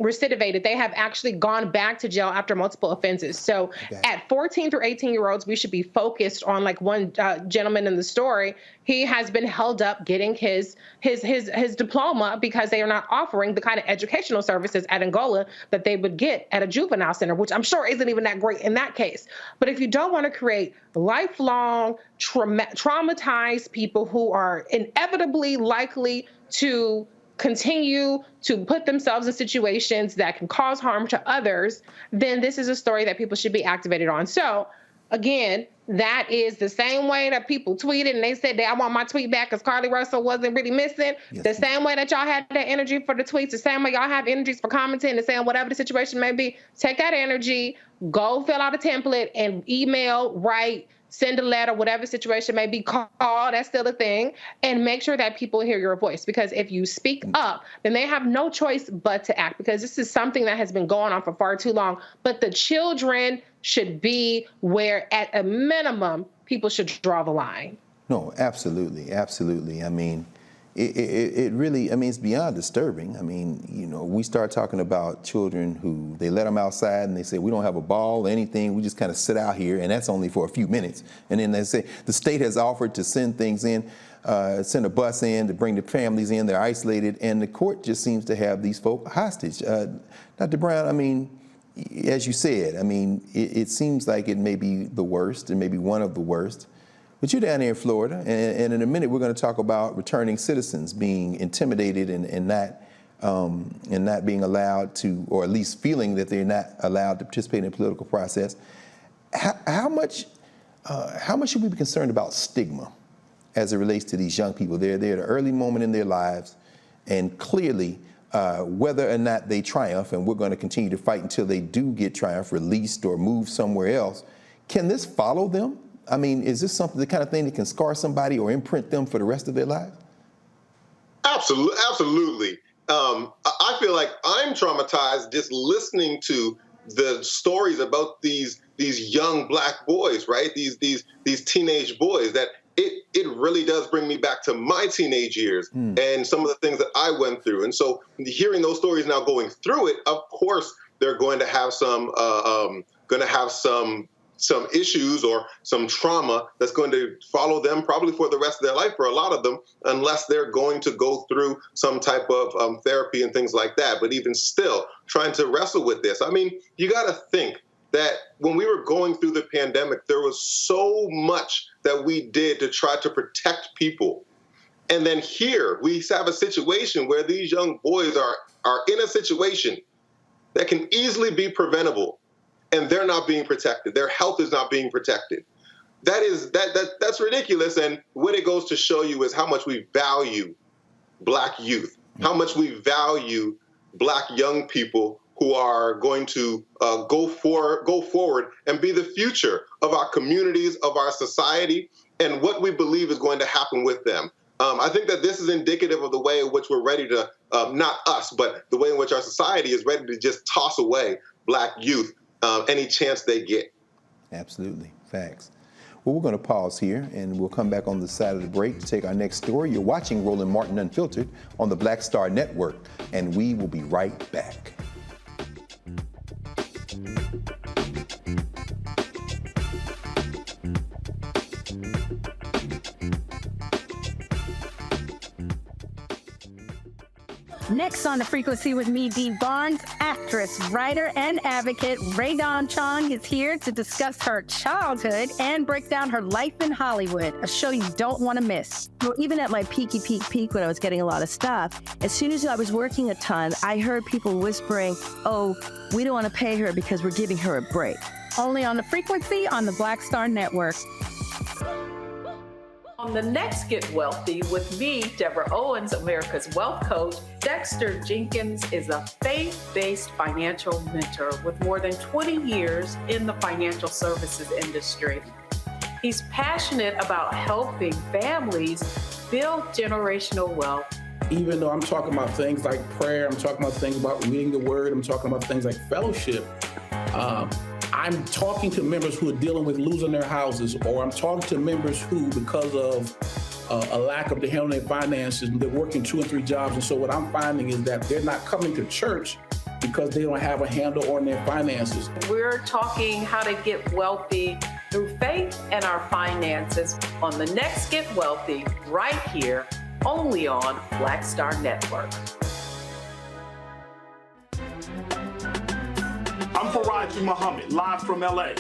recidivated. They have actually gone back to jail after multiple offenses. So at 14 through 18-year-olds, we should be focused on, like one gentleman in the story, he has been held up getting his diploma because they are not offering the kind of educational services at Angola that they would get at a juvenile center, which I'm sure isn't even that great in that case. But if you don't want to create lifelong traumatized people who are inevitably likely to continue to put themselves in situations that can cause harm to others, then this is a story that people should be activated on. So again, that is the same way that people tweeted and they said that I want my tweet back because Carly Russell wasn't really missing. Yes. The same way that y'all had that energy for the tweets, the same way y'all have energies for commenting and saying whatever the situation may be, take that energy, go fill out a template and email, write, send a letter, whatever the situation may be, call, that's still a thing, and make sure that people hear your voice. Because if you speak up, then they have no choice but to act, because this is something that has been going on for far too long. But the children should be where, at a minimum, people should draw the line. No, absolutely, absolutely. I mean, it really, I mean, it's beyond disturbing. I mean, you know, we start talking about children who they let them outside and they say, we don't have a ball or anything, we just kind of sit out here, and that's only for a few minutes. And then they say, the state has offered to send things in, send a bus in to bring the families in, they're isolated, and the court just seems to have these folk hostage. Dr. Brown, I mean, as you said, I mean, it seems like it may be the worst, and maybe one of the worst. But you're down here in Florida, and in a minute we're going to talk about returning citizens being intimidated and not being allowed to, or at least feeling that they're not allowed to participate in the political process. How much should we be concerned about stigma as it relates to these young people? They're at an early moment in their lives, and clearly whether or not they triumph, and we're going to continue to fight until they do get triumph, released, or move somewhere else, can this follow them? I mean, is this something, the kind of thing that can scar somebody or imprint them for the rest of their lives? Absolutely, absolutely. I feel like I'm traumatized just listening to the stories about these young Black boys, right? These teenage boys, that it really does bring me back to my teenage years and some of the things that I went through. And so hearing those stories now, going through it, of course they're going to have some issues or some trauma that's going to follow them probably for the rest of their life, for a lot of them, unless they're going to go through some type of therapy and things like that. But even still, trying to wrestle with this. I mean, you got to think that when we were going through the pandemic, there was so much that we did to try to protect people. And then here we have a situation where these young boys are in a situation that can easily be preventable, and they're not being protected. Their health is not being protected. That's ridiculous. And what it goes to show you is how much we value Black youth, how much we value Black young people who are going to go forward and be the future of our communities, of our society, and what we believe is going to happen with them. I think that this is indicative of the way in which we're ready to, not us, but the way in which our society is ready to just toss away Black youth any chance they get. Absolutely. Facts. Well, we're going to pause here, and we'll come back on the side of the break to take our next story. You're watching Roland Martin Unfiltered on the Black Star Network, and we will be right back. Next on The Frequency with me, Dee Barnes, actress, writer, and advocate Redrawn Chong is here to discuss her childhood and break down her life in Hollywood, a show you don't want to miss. Well, even at my peak when I was getting a lot of stuff, as soon as I was working a ton, I heard people whispering, oh, we don't want to pay her because we're giving her a break. Only on The Frequency on the Black Star Network. On the next Get Wealthy with me, Deborah Owens, America's Wealth Coach, Dexter Jenkins is a faith-based financial mentor with more than 20 years in the financial services industry. He's passionate about helping families build generational wealth. Even though I'm talking about things like prayer, I'm talking about things about reading the word, I'm talking about things like fellowship, I'm talking to members who are dealing with losing their houses, or I'm talking to members who, because of a lack of the handling their finances, they're working 2 and 3 jobs. And so what I'm finding is that they're not coming to church because they don't have a handle on their finances. We're talking how to get wealthy through faith and our finances on the next Get Wealthy, right here, only on Black Star Network. I'm Faraji Muhammad, live from LA.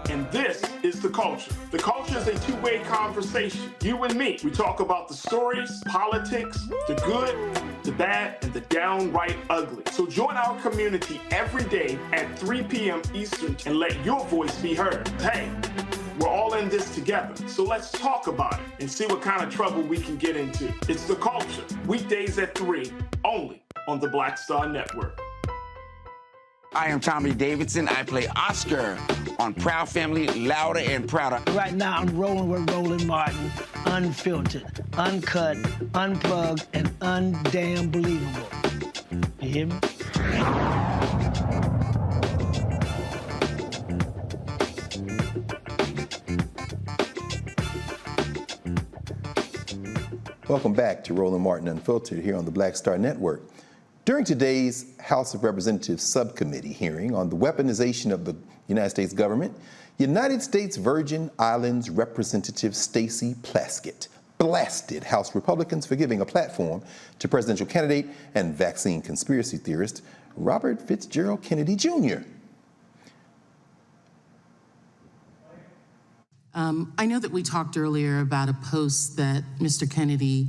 And this is The Culture. The Culture is a two-way conversation. You and me. We talk about the stories, politics, the good, the bad, and the downright ugly. So join our community every day at 3 p.m. Eastern and let your voice be heard. Hey, we're all in this together. So let's talk about it and see what kind of trouble we can get into. It's The Culture, weekdays at 3, only on the Black Star Network. I am Tommy Davidson. I play Oscar on Proud Family, Louder and Prouder. Right now, I'm rolling with Roland Martin, unfiltered, uncut, unplugged, and undamn believable. You hear me? Welcome back to Roland Martin Unfiltered here on the Black Star Network. During today's House of Representatives subcommittee hearing on the weaponization of the United States government, United States Virgin Islands Representative Stacey Plaskett blasted House Republicans for giving a platform to presidential candidate and vaccine conspiracy theorist Robert Fitzgerald Kennedy Jr. I know that we talked earlier about a post that Mr. Kennedy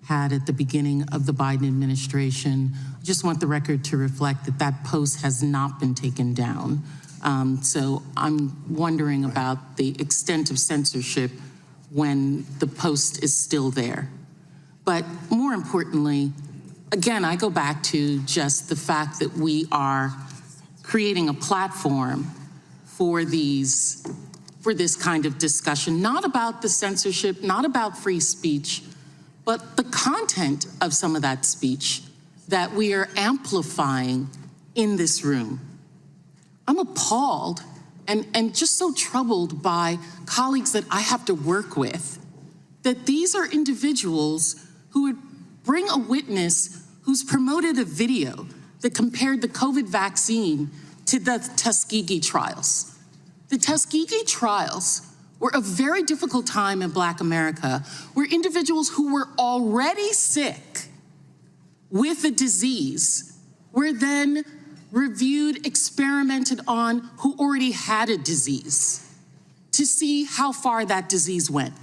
had at the beginning of the Biden administration. I just want the record to reflect that that post has not been taken down. So I'm wondering about the extent of censorship when the post is still there. But more importantly, again, I go back to just the fact that we are creating a platform for this kind of discussion, not about the censorship, not about free speech, but the content of some of that speech that we are amplifying in this room. I'm appalled and just so troubled by colleagues that I have to work with, that these are individuals who would bring a witness who's promoted a video that compared the COVID vaccine to the Tuskegee trials. The Tuskegee trials were a very difficult time in Black America where individuals who were already sick with a disease were then reviewed, experimented on who already had a disease to see how far that disease went.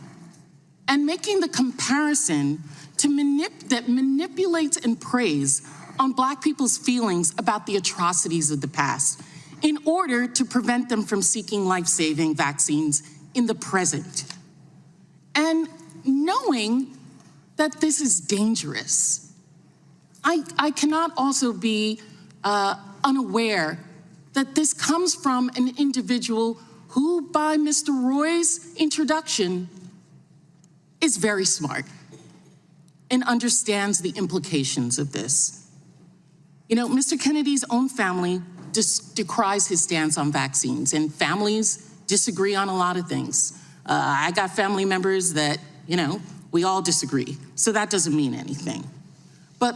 And making the comparison that manipulates and preys on Black people's feelings about the atrocities of the past in order to prevent them from seeking life-saving vaccines in the present. And knowing that this is dangerous, I cannot also be unaware that this comes from an individual who, by Mr. Roy's introduction, is very smart and understands the implications of this. You know, Mr. Kennedy's own family decries his stance on vaccines, and families disagree on a lot of things. I got family members that, we all disagree, so that doesn't mean anything. But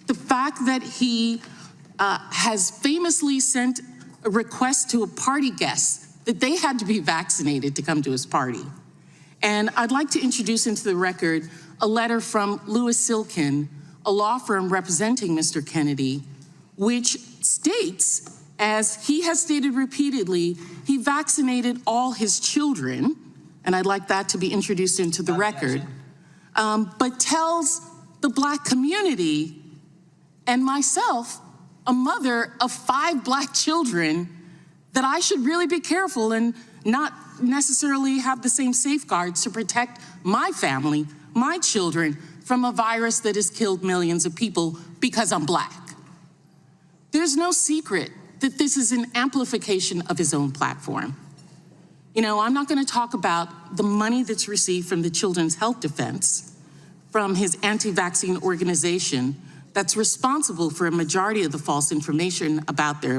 the fact that he has famously sent a request to a party guest that they had to be vaccinated to come to his party. And I'd like to introduce into the record a letter from Louis Silkin, a law firm representing Mr. Kennedy, which states, as he has stated repeatedly, he vaccinated all his children, and I'd like that to be introduced into the record, but tells the Black community and myself, a mother of 5 Black children, that I should really be careful and not necessarily have the same safeguards to protect my family, my children, from a virus that has killed millions of people because I'm Black. There's no secret that this is an amplification of his own platform. I'm not going to talk about the money that's received from the Children's Health Defense, from his anti-vaccine organization that's responsible for a majority of the false information out there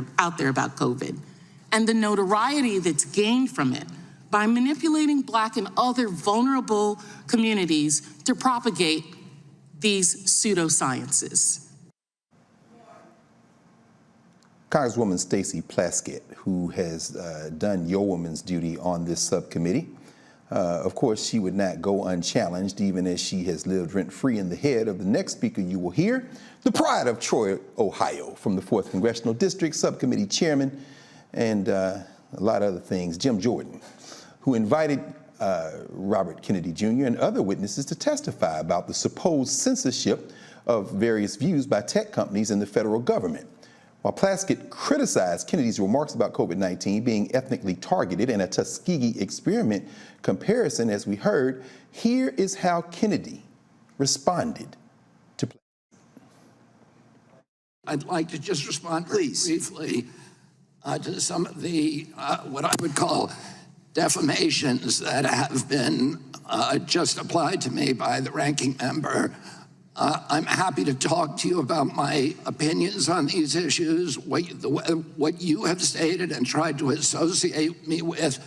about COVID, and the notoriety that's gained from it by manipulating Black and other vulnerable communities to propagate these pseudosciences. Congresswoman Stacey Plaskett, who has done yeoman's duty on this subcommittee. Of course, she would not go unchallenged, even as she has lived rent-free in the head of the next speaker you will hear, the pride of Troy, Ohio, from the 4th Congressional District, Subcommittee Chairman, and a lot of other things, Jim Jordan, who invited Robert Kennedy Jr. and other witnesses to testify about the supposed censorship of various views by tech companies and the federal government. While Plaskett criticized Kennedy's remarks about COVID-19 being ethnically targeted and a Tuskegee experiment comparison, as we heard, here is how Kennedy responded to Plaskett. I'd like to just respond briefly to some of the, what I would call defamations that have been just applied to me by the ranking member. I'm happy to talk to you about my opinions on these issues, what you have stated and tried to associate me with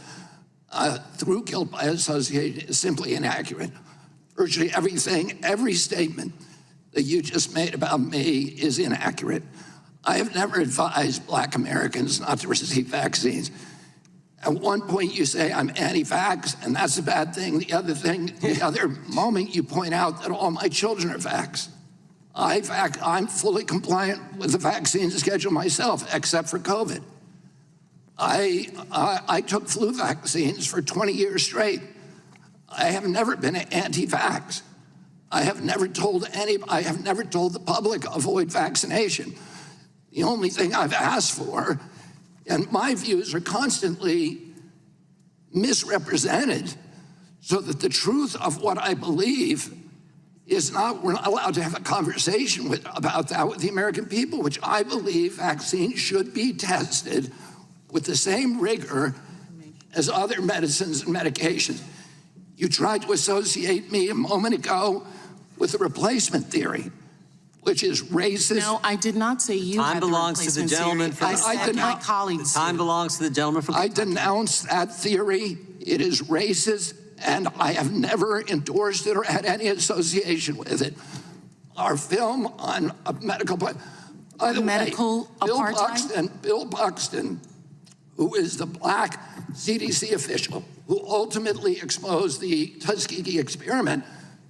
through guilt by association is simply inaccurate. Virtually everything, every statement that you just made about me is inaccurate. I have never advised Black Americans not to receive vaccines. At one point you say I'm anti-vax, and that's a bad thing. The other moment you point out that all my children are vaxxed. I'm fully compliant with the vaccine schedule myself, except for COVID. I took flu vaccines for 20 years straight. I have never been anti-vax. I have never told the public avoid vaccination. The only thing I've asked for, and my views are constantly misrepresented so that the truth of what I believe is not, we're not allowed to have a conversation about that with the American people, which I believe vaccines should be tested with the same rigor as other medicines and medications. You tried to associate me a moment ago with the replacement theory, which is racist. No, I did not say you Time had the belongs to the replacement gentleman theory. from I said my colleagues. Time belongs to the gentleman from I denounce that theory. It is racist, and I have never endorsed it or had any association with it. Our film on a medical, by the way, Bill Buxton, who is the Black CDC official who ultimately exposed the Tuskegee experiment,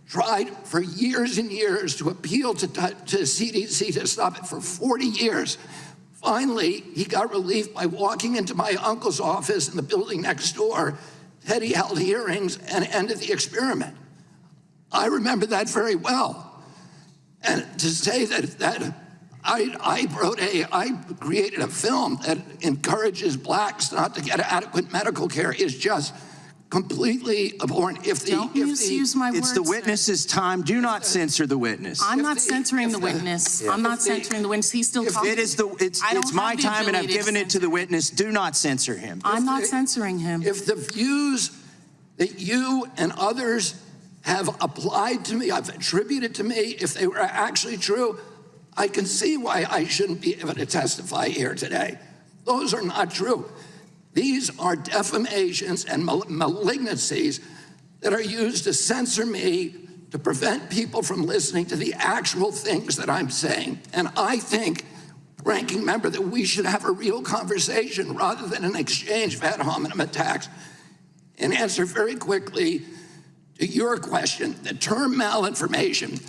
tried for years and years to appeal to CDC to stop it for 40 years. Finally, he got relief by walking into my uncle's office in the building next door. Teddy held hearings and ended the experiment. I remember that very well. And to say that I created a film that encourages Blacks not to get adequate medical care is just completely abhorrent. Don't misuse my words. It's the witness's time. Do not censor the witness. I'm not censoring the witness. Yeah. I'm not censoring the witness. He's still talking. It's my time, and I've given it to the witness. Do not censor him. I'm not censoring him. If the views that you and others have applied to me, I've attributed to me, if they were actually true, I can see why I shouldn't be able to testify here today. Those are not true. These are defamations and malignancies that are used to censor me, to prevent people from listening to the actual things that I'm saying. And I think, ranking member, that we should have a real conversation rather than an exchange of ad hominem attacks. And answer very quickly to your question, the term malinformation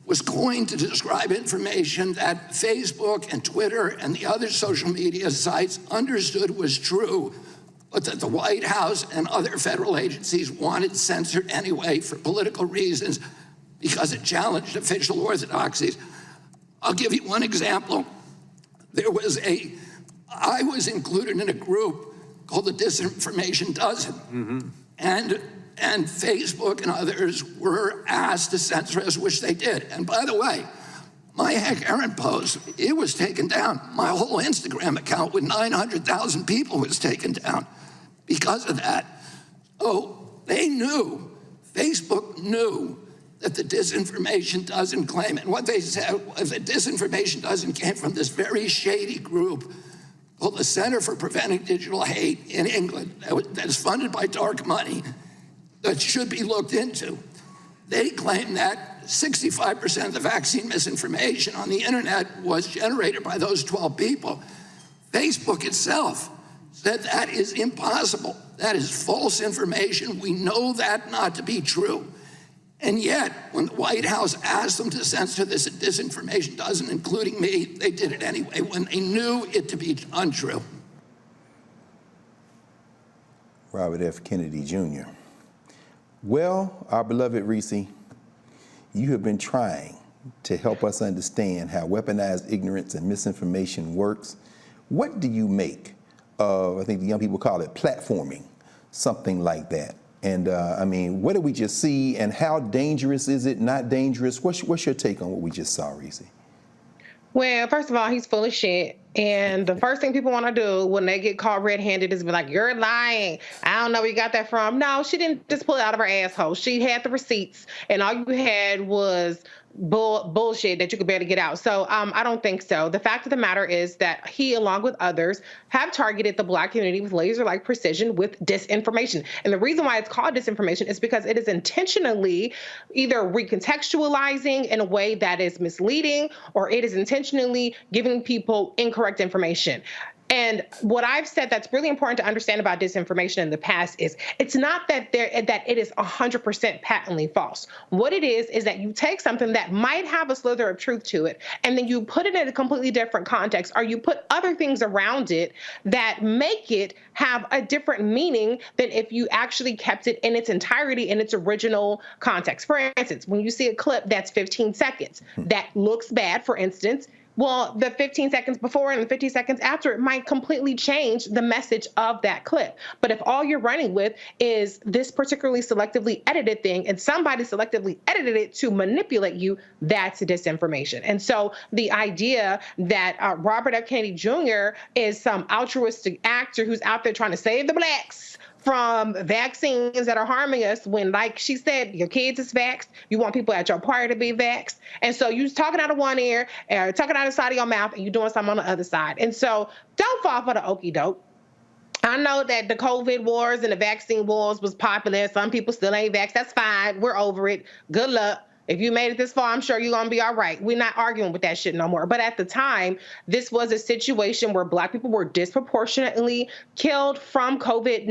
was coined to describe information that Facebook and Twitter and the other social media sites understood was true, but that the White House and other federal agencies wanted censored anyway for political reasons because it challenged official orthodoxies. I'll give you one example. I was included in a group called the Disinformation Dozen. And Facebook and others were asked to censor us, which they did. And by the way, my Hank Aaron post, it was taken down. My whole Instagram account with 900,000 people was taken down because of that. Oh, they knew, Facebook knew that the Disinformation Dozen claim, and what they said was the Disinformation Dozen came from this very shady group called the Center for Preventing Digital Hate in England that's funded by dark money, that should be looked into. They claim that 65% of the vaccine misinformation on the internet was generated by those 12 people. Facebook itself said that is impossible. That is false information. We know that not to be true. And yet, when the White House asked them to censor this disinformation dozen, including me, they did it anyway when they knew it to be untrue. Robert F. Kennedy Jr. Well, our beloved Reese, you have been trying to help us understand how weaponized ignorance and misinformation works. What do you make of, I think the young people call it platforming, something like that? And I mean, what did we just see, and how dangerous is it, not dangerous? What's your take on what we just saw, Reese? Well, first of all, he's full of shit. And the first thing people want to do when they get caught red-handed is be like, you're lying. I don't know where you got that from. No, she didn't just pull it out of her asshole. She had the receipts, and all you had was bullshit that you could barely get out. So I don't think so. The fact of the matter is that he, along with others, have targeted the Black community with laser-like precision with disinformation. And the reason why it's called disinformation is because it is intentionally either recontextualizing in a way that is misleading, or it is intentionally giving people incorrect information. And what I've said that's really important to understand about disinformation in the past is it's not that it is 100% patently false. What it is that you take something that might have a slither of truth to it, and then you put it in a completely different context, or you put other things around it that make it have a different meaning than if you actually kept it in its entirety in its original context. For instance, when you see a clip that's 15 seconds that looks bad, for instance, well, the 15 seconds before and the 50 seconds after it might completely change the message of that clip. But if all you're running with is this particularly selectively edited thing, and somebody selectively edited it to manipulate you, that's disinformation. And so the idea that Robert F. Kennedy Jr. is some altruistic actor who's out there trying to save the Blacks from vaccines that are harming us, when, like she said, your kids is vaxxed, you want people at your party to be vaxxed, and so you talking out of one ear, talking out of the side of your mouth, and you doing something on the other side. And so don't fall for the okie doke. I know that the COVID wars and the vaccine wars was popular. Some people still ain't vaxxed. That's fine. We're over it. Good luck. If you made it this far, I'm sure you're going to be all right. We're not arguing with that shit no more. But at the time, this was a situation where Black people were disproportionately killed from COVID,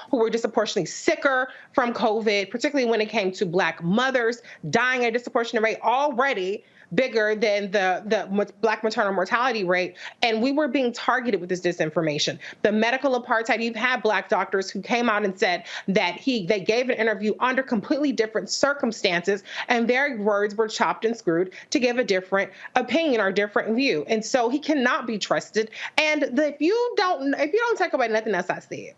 who were disproportionately sicker from COVID, particularly when it came to Black mothers dying at a disproportionate rate, already bigger than the Black maternal mortality rate. And we were being targeted with this disinformation. The medical apartheid, you've had Black doctors who came out and said that they gave an interview under completely different circumstances, and their words were chopped and screwed to give a different opinion or different view. And so he cannot be trusted. And if you don't take away nothing else I said,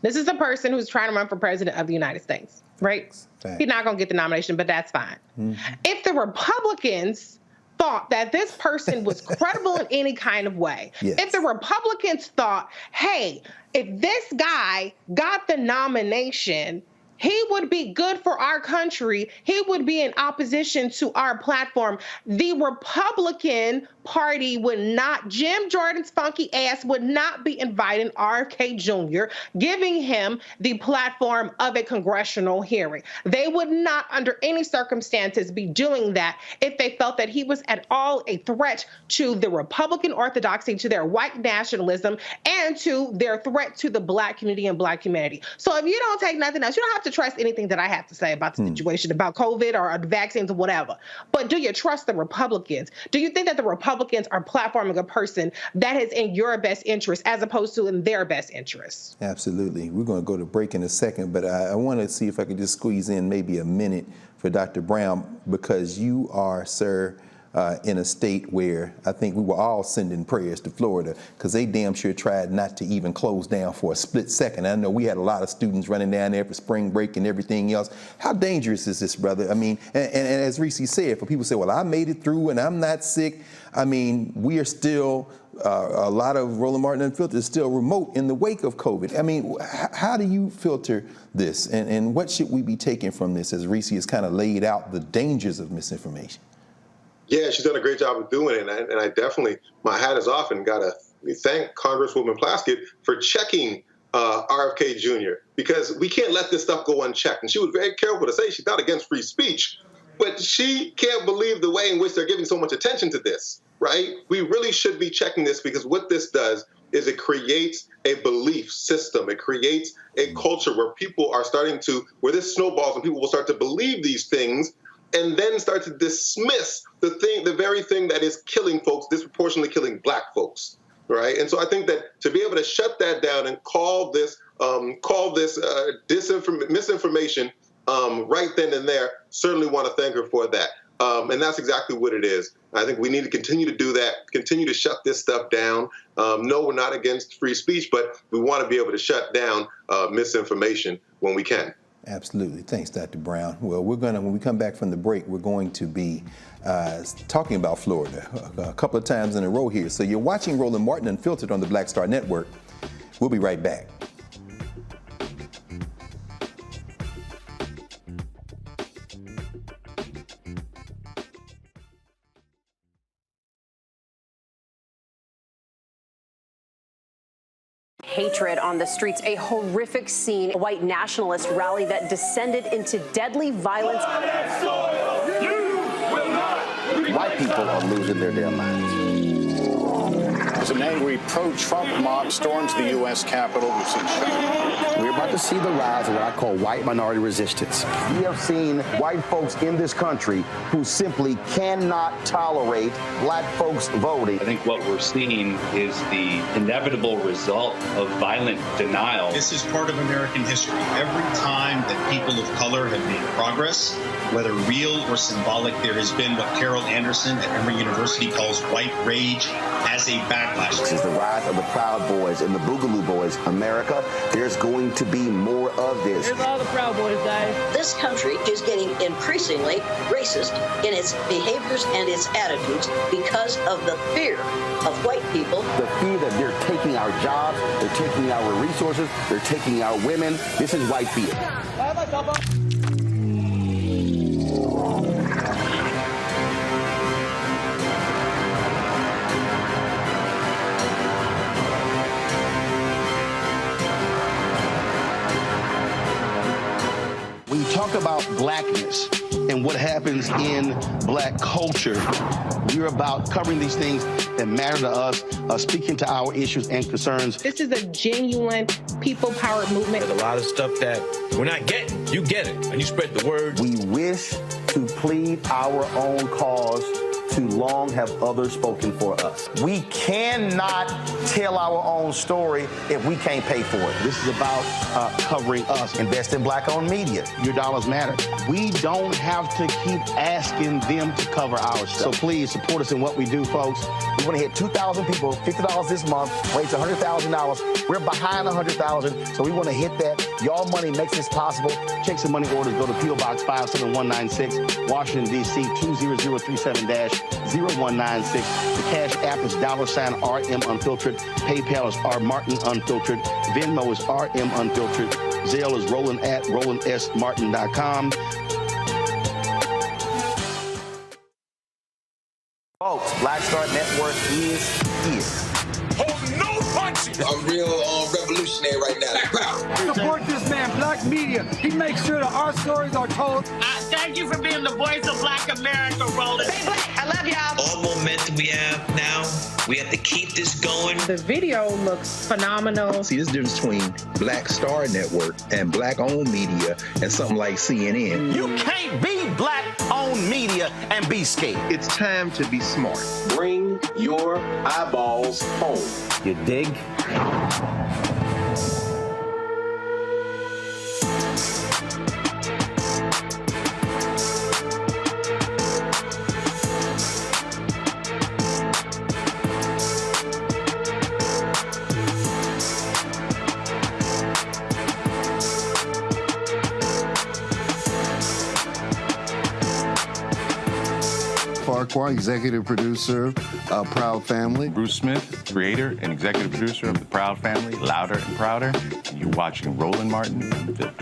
this is a person who's trying to run for president of the United States, right? He's not going to get the nomination, but that's fine. Mm-hmm. If the Republicans thought that this person was credible in any kind of way, if the Republicans thought, hey, if this guy got the nomination, he would be good for our country, he would be in opposition to our platform, the Republican Party would not, Jim Jordan's funky ass would not be inviting RFK Jr., giving him the platform of a congressional hearing. They would not, under any circumstances, be doing that if they felt that he was at all a threat to the Republican orthodoxy, to their white nationalism, and to their threat to the Black community and Black humanity. So if you don't take nothing else, you don't have to trust anything that I have to say about the situation, about COVID or vaccines or whatever. But do you trust the Republicans? Do you think that the Republicans are platforming a person that is in your best interest as opposed to in their best interest? Absolutely. We're going to go to break in a second, but I want to see if I could just squeeze in maybe a minute for Dr. Brown, because you are, sir, in a state where I think we were all sending prayers to Florida, because they damn sure tried not to even close down for a split second. I know we had a lot of students running down there for spring break and everything else. How dangerous is this, brother? I mean, and as Reese said, for people say, well, I made it through and I'm not sick. I mean, we are still, a lot of Roland Martin Unfiltered is still remote in the wake of COVID. I mean, how do you filter this? And what should we be taking from this, as Reese has kind of laid out the dangers of misinformation? Yeah, she's done a great job of doing it, and I definitely, my hat is off, and got to thank Congresswoman Plaskett for checking RFK Jr., because we can't let this stuff go unchecked. And she was very careful to say she's not against free speech, but she can't believe the way in which they're giving so much attention to this, right? We really should be checking this, because what this does is it creates a belief system. It creates a culture where people are starting to, where this snowballs and people will start to believe these things and then start to dismiss the very thing that is killing folks, disproportionately killing Black folks, right? And so I think that to be able to shut that down and call this misinformation right then and there, certainly want to thank her for that. And that's exactly what it is. I think we need to continue to do that, continue to shut this stuff down. No, we're not against free speech, but we want to be able to shut down misinformation when we can. Absolutely. Thanks, Dr. Brown. Well, when we come back from the break, we're going to be talking about Florida a couple of times in a row here. So you're watching Roland Martin Unfiltered on the Black Star Network. We'll be right back. Hatred on the streets, a horrific scene, a white nationalist rally that descended into deadly violence. White people are losing their damn minds. As an angry pro-Trump mob storms the U.S. Capitol, we've seen shooting. We're about to see the rise of what I call white minority resistance. We have seen white folks in this country who simply cannot tolerate Black folks voting. I think what we're seeing is the inevitable result of violent denial. This is part of American history. Every time that people of color have made progress, whether real or symbolic, there has been what Carol Anderson at Emory University calls white rage as a backlash. This is the rise of the Proud Boys and the Boogaloo Boys. America, there's going to be more of this. Here's all the Proud Boys, guys. This country is getting increasingly racist in its behaviors and its attitudes because of the fear of white people. The fear that they're taking our jobs, they're taking our resources, they're taking our women. This is white fear. When you talk about blackness and what happens in Black culture, we're about covering these things that matter to us, speaking to our issues and concerns. This is a genuine people-powered movement. There's a lot of stuff that we're not getting. You get it, and you spread the word. We wish to plead our own cause. Too long have others spoken for us. We cannot tell our own story if we can't pay for it. This is about covering us. Invest in Black-owned media. Your dollars matter. We don't have to keep asking them to cover our stuff. So please support us in what we do, folks. We want to hit 2,000 people, $50 this month, raise $100,000. We're behind $100,000, so we want to hit that. Y'all money makes this possible. Check some money orders. Go to P.O. Box 57196, Washington, D.C. 20037-0196. The Cash App is $RM Unfiltered. PayPal is R Martin Unfiltered. Venmo is RM Unfiltered. Zelle is Roland at RolandSMartin.com. Folks, Black Star Network is here. Oh, no punches! I'm real revolutionary right now. Support this man, Black Media. He makes sure that our stories are told. Thank you for being the voice of Black America, Roland. Stay Black. I love y'all. All momentum we have now, we have to keep this going. The video looks phenomenal. See, this difference between Black Star Network and Black-owned media and something like CNN. You can't be Black-owned media and be scared. It's time to be smart. Bring your eyeballs home. You dig? Farquhar, executive producer of Proud Family. Bruce Smith, creator and executive producer of The Proud Family, Louder and Prouder. And you're watching Roland Martin Unfiltered.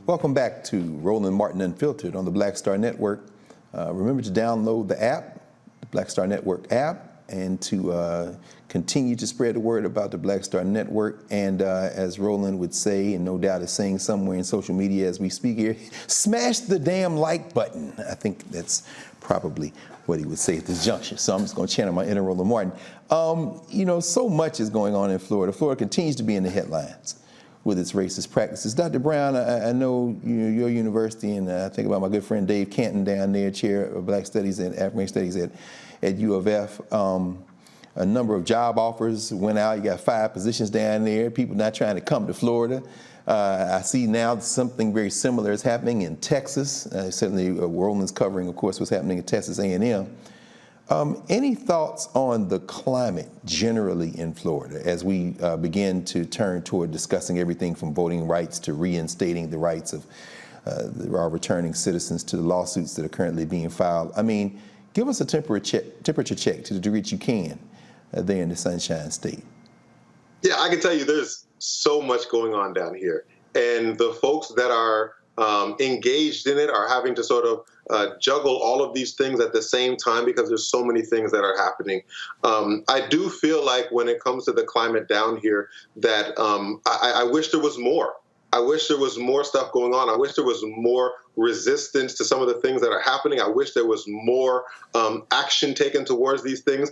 Welcome back to Roland Martin Unfiltered on the Black Star Network. Remember to download the app Black Star Network app and to continue to spread the word about the Black Star Network. And as Roland would say, and no doubt is saying somewhere in social media as we speak here, smash the damn like button. I think that's probably what he would say at this juncture. So I'm just going to channel my inner Roland Martin. So much is going on in Florida. Florida continues to be in the headlines with its racist practices. Dr. Brown, I know your university, and I think about my good friend Dave Canton down there, chair of Black Studies and African Studies at U of F. A number of job offers went out. You got 5 positions down there. People not trying to come to Florida. I see now something very similar is happening in Texas. Certainly, Roland's covering, of course, what's happening in Texas A&M. Any thoughts on the climate generally in Florida as we begin to turn toward discussing everything from voting rights to reinstating the rights of our returning citizens to the lawsuits that are currently being filed? I mean, give us a temperature check to the degree that you can there in the Sunshine State. Yeah, I can tell you there's so much going on down here. And the folks that are engaged in it are having to sort of juggle all of these things at the same time because there's so many things that are happening. I do feel like when it comes to the climate down here that I wish there was more. I wish there was more stuff going on. I wish there was more resistance to some of the things that are happening. I wish there was more action taken towards these things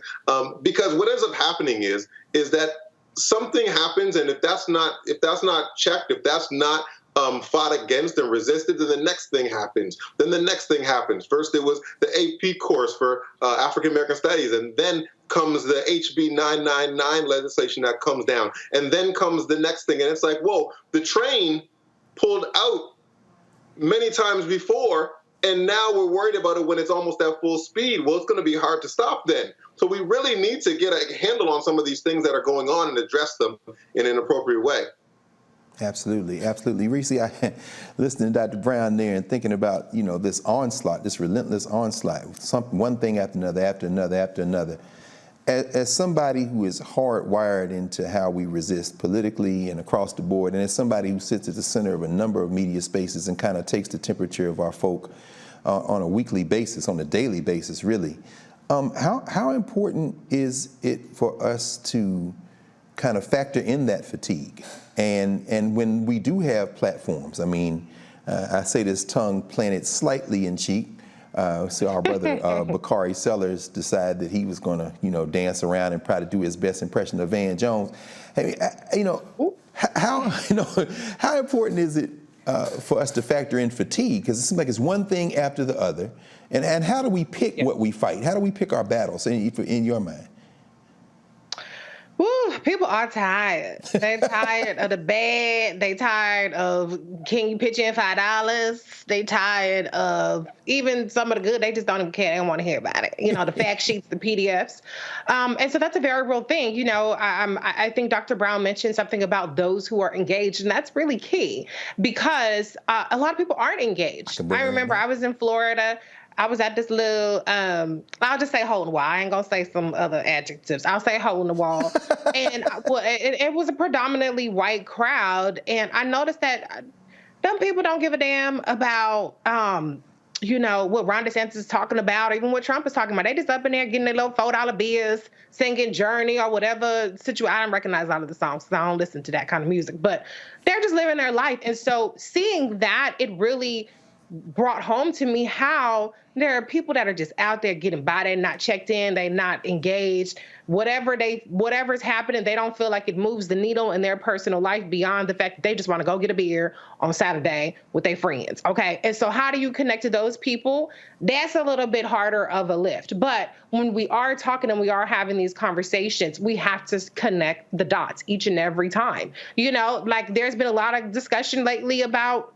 because what ends up happening is that something happens, and if that's not checked, if that's not fought against and resisted, then the next thing happens. Then the next thing happens. First, it was the AP course for African American Studies, and then comes the HB 999 legislation that comes down, and then comes the next thing, and it's like, whoa, the train pulled out many times before, and now we're worried about it when it's almost at full speed. Well, it's going to be hard to stop then. So we really need to get a handle on some of these things that are going on and address them in an appropriate way. Absolutely, absolutely. Reese, I listening to Dr. Brown there and thinking about, this onslaught, this relentless onslaught, one thing after another, after another, after another. As somebody who is hardwired into how we resist politically and across the board, and as somebody who sits at the center of a number of media spaces and kind of takes the temperature of our folk on a weekly basis, on a daily basis, really, how important is it for us to kind of factor in that fatigue? And when we do have platforms, I mean, I say this tongue planted slightly in cheek. So our brother Bakari Sellers decided that he was going to, dance around and try to do his best impression of Van Jones. I mean, how important is it for us to factor in fatigue? Because it seems like it's one thing after the other. And how do we pick what we fight? How do we pick our battles in your mind? Woo, people are tired. They're tired of the bad. They tired of, can you pitch in $5? They tired of even some of the good. They just don't even care. They don't want to hear about it. The fact sheets, the PDFs. And so that's a very real thing. I think Dr. Brown mentioned something about those who are engaged, and that's really key because a lot of people aren't engaged. I remember I was in Florida. I was at this little, I'll just say hole in the wall. I ain't going to say some other adjectives. I'll say hole in the wall. And it was a predominantly white crowd. And I noticed that them people don't give a damn about, what Ron DeSantis is talking about, or even what Trump is talking about. They just up in there getting their little $4 bills, singing Journey or whatever situation. I don't recognize all of the songs because I don't listen to that kind of music. But they're just living their life. And so seeing that, it really brought home to me how there are people that are just out there getting by. They're not checked in. They're not engaged. Whatever's happening, they don't feel like it moves the needle in their personal life beyond the fact that they just want to go get a beer on Saturday with their friends. Okay. And so how do you connect to those people? That's a little bit harder of a lift. But when we are talking and we are having these conversations, we have to connect the dots each and every time. There's been a lot of discussion lately about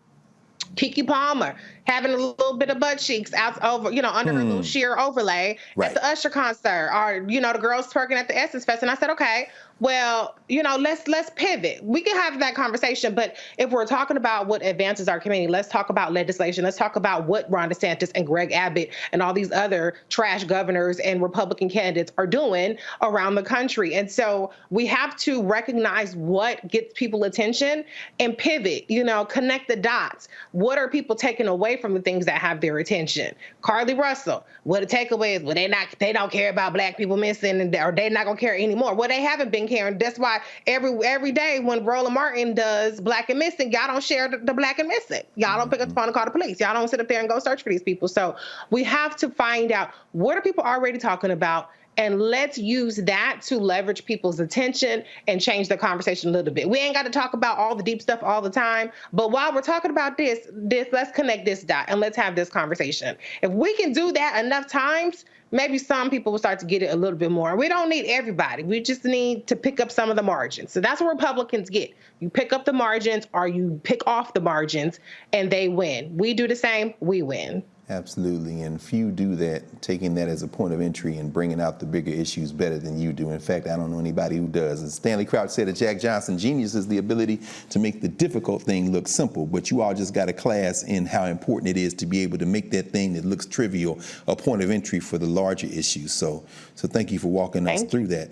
Keke Palmer having a little bit of butt cheeks out over, under her little sheer overlay at the Usher concert, or, the girls twerking at the Essence Fest. And I said, okay, well, let's pivot. We can have that conversation, but if we're talking about what advances our community, let's talk about legislation. Let's talk about what Ron DeSantis and Greg Abbott and all these other trash governors and Republican candidates are doing around the country. And so we have to recognize what gets people attention and pivot, connect the dots. What are people taking away from the things that have their attention? Carly Russell, what the takeaway is, well, they don't care about Black people missing, or they're not gonna care anymore. Well, they haven't been caring. That's why every day when Roland Martin does Black and Missing, y'all don't share the Black and Missing. Y'all don't pick up the phone and call the police. Y'all don't sit up there and go search for these people. So we have to find out, what are people already talking about, and let's use that to leverage people's attention and change the conversation a little bit. We ain't got to talk about all the deep stuff all the time, but while we're talking about this, let's connect this dot and let's have this conversation. If we can do that enough times, maybe some people will start to get it a little bit more. We don't need everybody. We just need to pick up some of the margins. So that's what Republicans get. You pick up the margins, or you pick off the margins, and they win. We do the same, we win. Absolutely, and few do that, taking that as a point of entry and bringing out the bigger issues better than you do. In fact, I don't know anybody who does. As Stanley Crouch said at Jack Johnson, genius is the ability to make the difficult thing look simple, but you all just got a class in how important it is to be able to make that thing that looks trivial a point of entry for the larger issues. So thank you for walking us through that.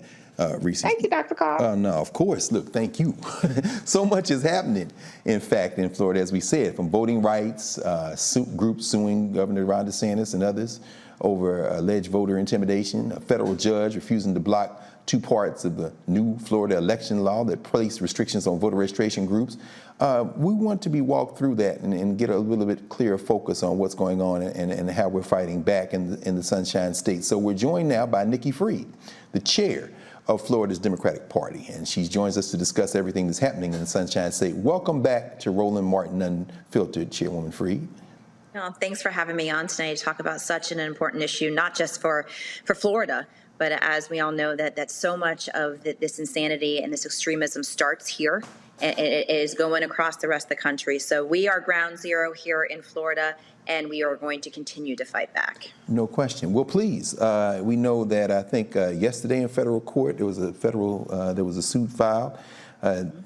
Reese. Thank you, Dr. Carr. No, of course. Look, thank you. So much is happening, in fact, in Florida, as we said, from voting rights, groups suing Governor Ron DeSantis and others over alleged voter intimidation, a federal judge refusing to block 2 parts of the new Florida election law that placed restrictions on voter registration groups. We want to be walked through that and get a little bit clearer focus on what's going on and how we're fighting back in the Sunshine State. So we're joined now by Nikki Fried, the chair of Florida's Democratic Party, and she joins us to discuss everything that's happening in the Sunshine State. Welcome back to Roland Martin Unfiltered, Chairwoman Fried. Thanks for having me on tonight to talk about such an important issue, not just for Florida, but as we all know, that so much of this insanity and this extremism starts here, and it is going across the rest of the country. So we are ground zero here in Florida, and we are going to continue to fight back. No question. Well, please, we know that I think yesterday in federal court there was a suit filed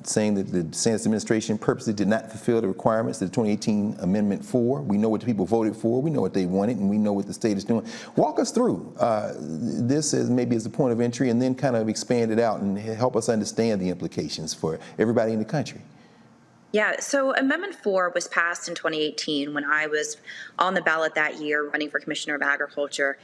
saying that the DeSantis administration purposely did not fulfill the requirements of the 2018 Amendment 4. We know what the people voted for, we know what they wanted, and we know what the state is doing. Walk us through this as maybe as a point of entry, and then kind of expand it out and help us understand the implications for everybody in the country. Yeah, so Amendment 4 was passed in 2018 when I was on the ballot that year running for Commissioner of Agriculture,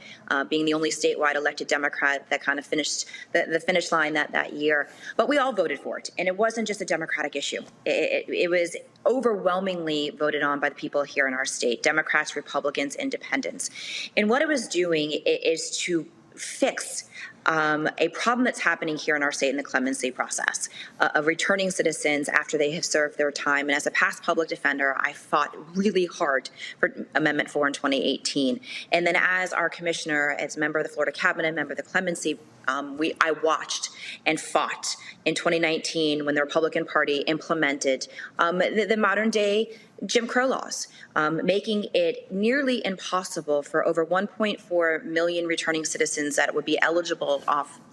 being the only statewide elected Democrat that kind of finished the finish line that year. But we all voted for it, and it wasn't just a Democratic issue. It was overwhelmingly voted on by the people here in our state, Democrats, Republicans, Independents. And what it was doing is to fix a problem that's happening here in our state in the clemency process of returning citizens after they have served their time. And as a past public defender, I fought really hard for Amendment 4 in 2018. And then as our commissioner, as a member of the Florida cabinet, member of the clemency, I watched and fought in 2019 when the Republican Party implemented the modern day Jim Crow laws, making it nearly impossible for over 1.4 million returning citizens that would be eligible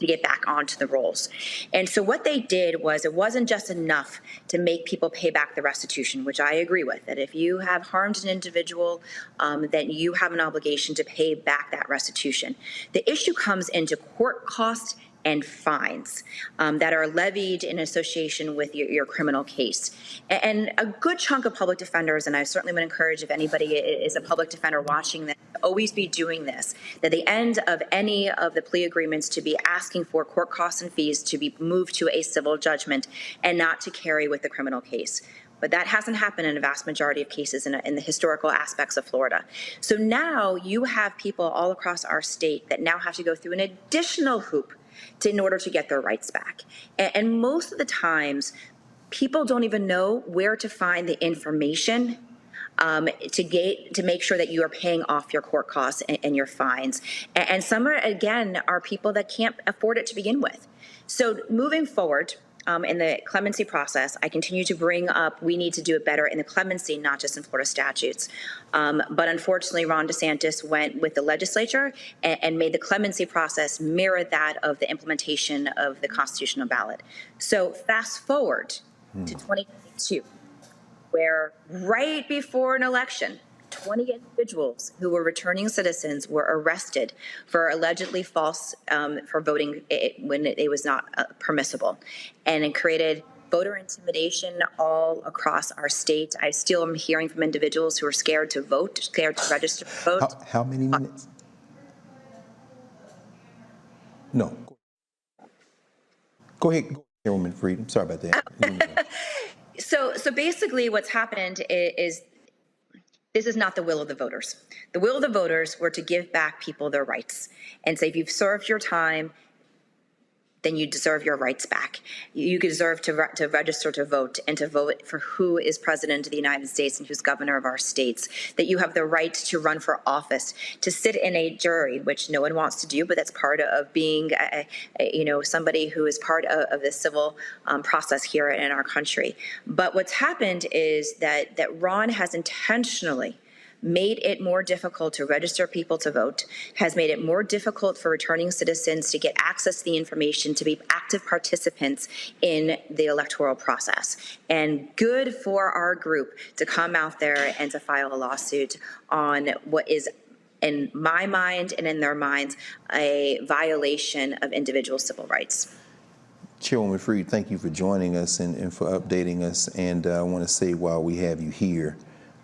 to get back onto the rolls. And so what they did was, it wasn't just enough to make people pay back the restitution, which I agree with, that if you have harmed an individual, that you have an obligation to pay back that restitution. The issue comes into court costs and fines that are levied in association with your criminal case. And a good chunk of public defenders, and I certainly would encourage if anybody is a public defender watching this, always be doing this, that the end of any of the plea agreements to be asking for court costs and fees to be moved to a civil judgment and not to carry with the criminal case. But that hasn't happened in a vast majority of cases in the historical aspects of Florida. So now you have people all across our state that now have to go through an additional hoop in order to get their rights back. And most of the times, people don't even know where to find the information to make sure that you are paying off your court costs and your fines. And some are people that can't afford it to begin with. So moving forward, in the clemency process, I continue to bring up we need to do it better in the clemency, not just in Florida statutes. But unfortunately, Ron DeSantis went with the legislature and made the clemency process mirror that of the implementation of the constitutional ballot. So fast forward to 2022, where right before an election, 20 individuals who were returning citizens were arrested for allegedly false, for voting when it was not permissible. And it created voter intimidation all across our state. I still am hearing from individuals who are scared to vote, scared to register to vote. How many minutes? No. Go ahead, Chairwoman Fried. I'm sorry about that. So basically what's happened is this is not the will of the voters. The will of the voters were to give back people their rights and say, if you've served your time, then you deserve your rights back. You deserve to register to vote and to vote for who is president of the United States and who's governor of our states, that you have the right to run for office, to sit in a jury, which no one wants to do, but that's part of being somebody who is part of the civil process here in our country. But what's happened is that Ron has intentionally made it more difficult to register people to vote, has made it more difficult for returning citizens to get access to the information, to be active participants in the electoral process. And good for our group to come out there and to file a lawsuit on what is, in my mind and in their minds, a violation of individual civil rights. Chairwoman Fried, thank you for joining us and for updating us. And I want to say, while we have you here,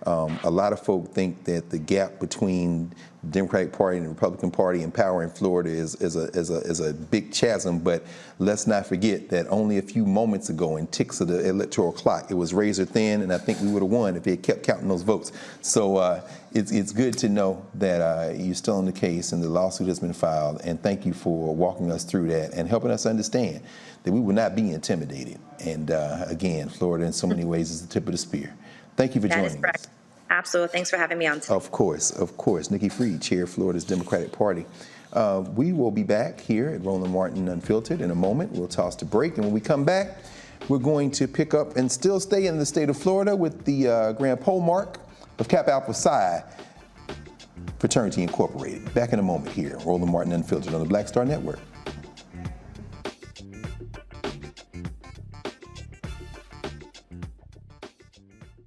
a lot of folk think that the gap between the Democratic Party and the Republican Party in power in Florida is a big chasm, but let's not forget that only a few moments ago, in ticks of the electoral clock, it was razor thin, and I think we would have won if they had kept counting those votes. So it's good to know that you're still on the case and the lawsuit has been filed, and thank you for walking us through that and helping us understand that we will not be intimidated. And again, Florida in so many ways is the tip of the spear. Thank you for joining us. That is correct. Absolutely. Thanks for having me on today. Of course. Nikki Fried, Chair of Florida's Democratic Party. We will be back here at Roland Martin Unfiltered in a moment. We'll toss the break, and when we come back, we're going to pick up and still stay in the state of Florida with the grand pole mark of Kappa Alpha Psi Fraternity Incorporated. Back in a moment here, Roland Martin Unfiltered on the Black Star Network.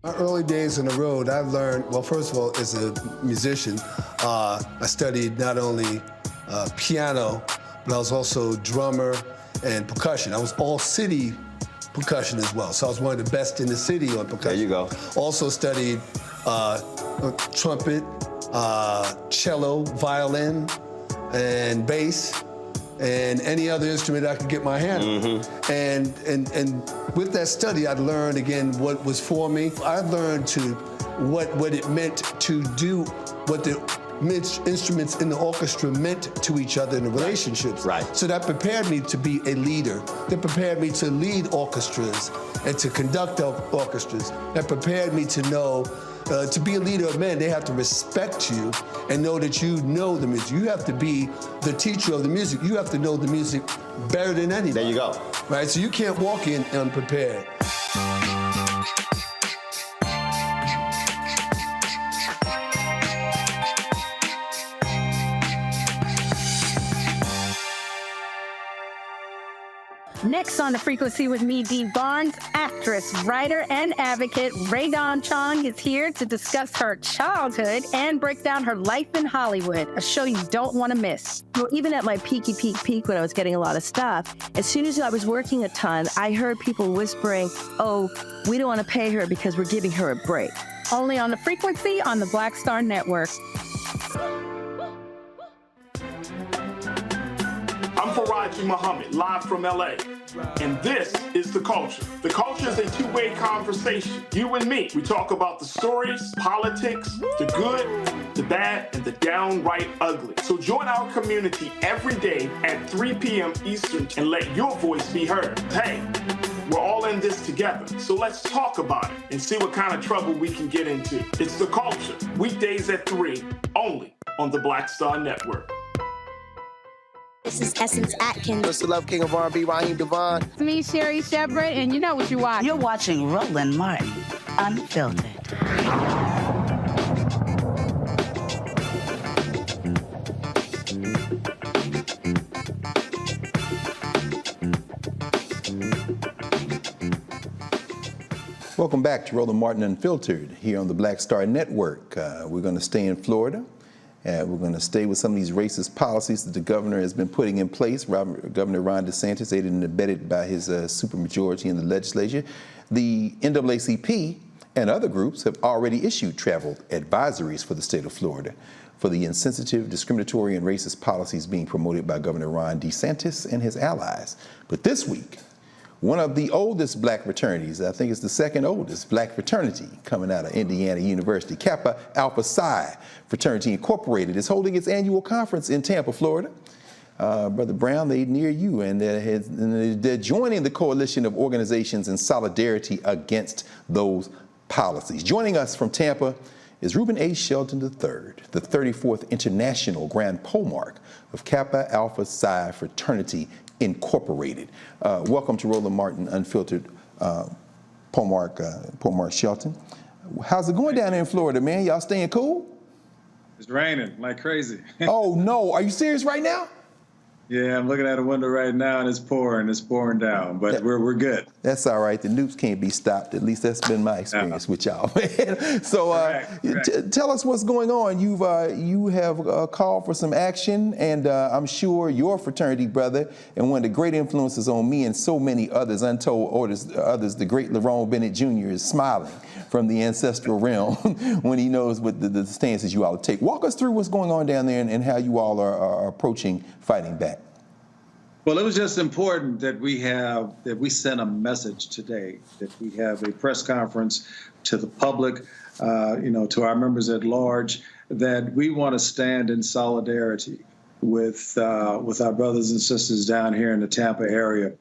My early days on the road, I've learned, well, first of all, as a musician, I studied not only piano, but I was also drummer and percussion. I was all city percussion as well, so I was one of the best in the city on percussion. There you go. Also studied trumpet, cello, violin, and bass, and any other instrument I could get my hand on. And with that study, I'd learned again what was for me. I learned what it meant to do what the instruments in the orchestra meant to each other in the relationships. Right. So that prepared me to be a leader. That prepared me to lead orchestras and to conduct orchestras. That prepared me to know to be a leader of men, they have to respect you and know that you know the music. You have to be the teacher of the music. You have to know the music better than anybody. There you go. Right, so you can't walk in unprepared. Next on The Frequency with me, Dee Barnes, actress, writer, and advocate Redrawn Chong is here to discuss her childhood and break down her life in Hollywood, a show you don't want to miss. Well, even at my peak when I was getting a lot of stuff, as soon as I was working a ton, I heard people whispering, oh, we don't want to pay her because we're giving her a break. Only on The Frequency on the Black Star Network. I'm Faraji Muhammad, live from LA. And this is The Culture. The Culture is a two-way conversation. You and me. We talk about the stories, politics, the good, the bad, and the downright ugly. So join our community every day at 3 p.m. Eastern and let your voice be heard. Hey, we're all in this together. So let's talk about it and see what kind of trouble we can get into. It's The Culture, weekdays at 3, only on the Black Star Network. This is Essence Atkins. Mr. Love King of R&B, Raheem Devon. It's me, Sherry Shepard, and you know what you watch. You're watching Roland Martin, Unfiltered. Welcome back to Roland Martin Unfiltered here on the Black Star Network. We're going to stay in Florida. We're going to stay with some of these racist policies that the governor has been putting in place. Governor Ron DeSantis, aided and abetted by his supermajority in the legislature. The NAACP and other groups have already issued travel advisories for the state of Florida for the insensitive, discriminatory, and racist policies being promoted by Governor Ron DeSantis and his allies. But this week, one of the oldest black fraternities, I think it's the second oldest black fraternity coming out of Indiana University, Kappa Alpha Psi Fraternity Incorporated, is holding its annual conference in Tampa, Florida. Brother Brown, they're near you, and they're joining the coalition of organizations in solidarity against those policies. Joining us from Tampa is Reuben A. Shelton III, the 34th International Grand Polemarch of Kappa Alpha Psi Fraternity Incorporated. Welcome to Roland Martin Unfiltered, Polemarch Shelton. How's it going down there in Florida, man? Y'all staying cool? It's raining like crazy. Oh no, are you serious right now? Yeah, I'm looking at a window right now and it's pouring down, but we're good. That's all right. The nukes can't be stopped. At least that's been my experience with y'all. So tell us what's going on. You have called for some action, and I'm sure your fraternity brother and one of the great influences on me and so many others, untold others, the great Lerone Bennett Jr. is smiling from the ancestral realm when he knows what the stances you all take. Walk us through what's going on down there and how you all are approaching fighting back. Well, it was just important that we send a message today, that we have a press conference to the public, to our members at large, that we want to stand in solidarity with our brothers and sisters down here in the Tampa area.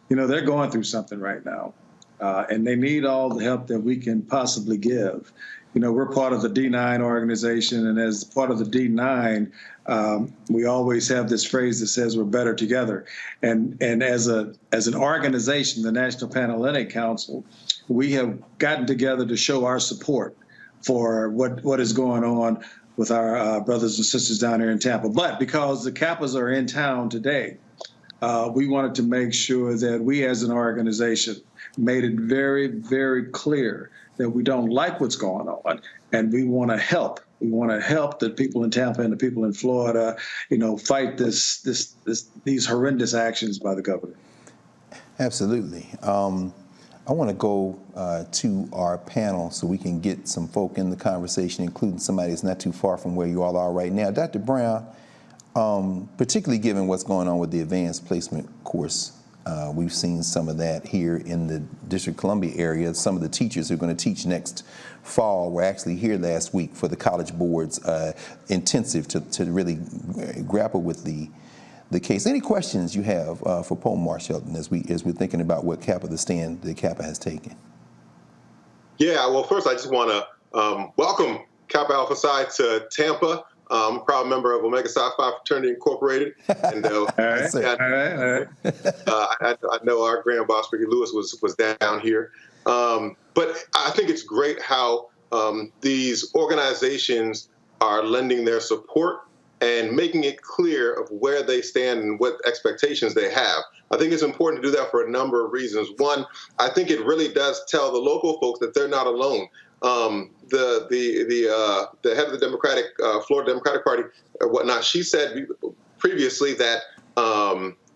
You know, they're going through something right now, and they need all the help that we can possibly give. You know, we're part of the D9 organization, and as part of the D9, we always have this phrase that says we're better together. And as an organization, the National Panhellenic Council, we have gotten together to show our support for what is going on with our brothers and sisters down here in Tampa. But because the Kappas are in town today, we wanted to make sure that we as an organization made it very, very clear that we don't like what's going on, and we want to help. We want to help the people in Tampa and the people in Florida, fight these horrendous actions by the governor. Absolutely. I want to go to our panel so we can get some folk in the conversation, including somebody that's not too far from where you all are right now. Dr. Brown, particularly given what's going on with the advanced placement course, we've seen some of that here in the District of Columbia area. Some of the teachers who are going to teach next fall were actually here last week for the College Board's intensive to really grapple with the case. Any questions you have for Polemarch Shelton as we're thinking about what the stand that Kappa has taken? Yeah, well, first I just want to welcome Kappa Alpha Psi to Tampa. I'm a proud member of Omega Psi Phi Fraternity Incorporated, and I know our grand boss Ricky Lewis was down here. But I think it's great how these organizations are lending their support and making it clear of where they stand and what expectations they have. I think it's important to do that for a number of reasons. One, I think it really does tell the local folks that they're not alone. The head of the Florida Democratic Party or whatnot, she said previously that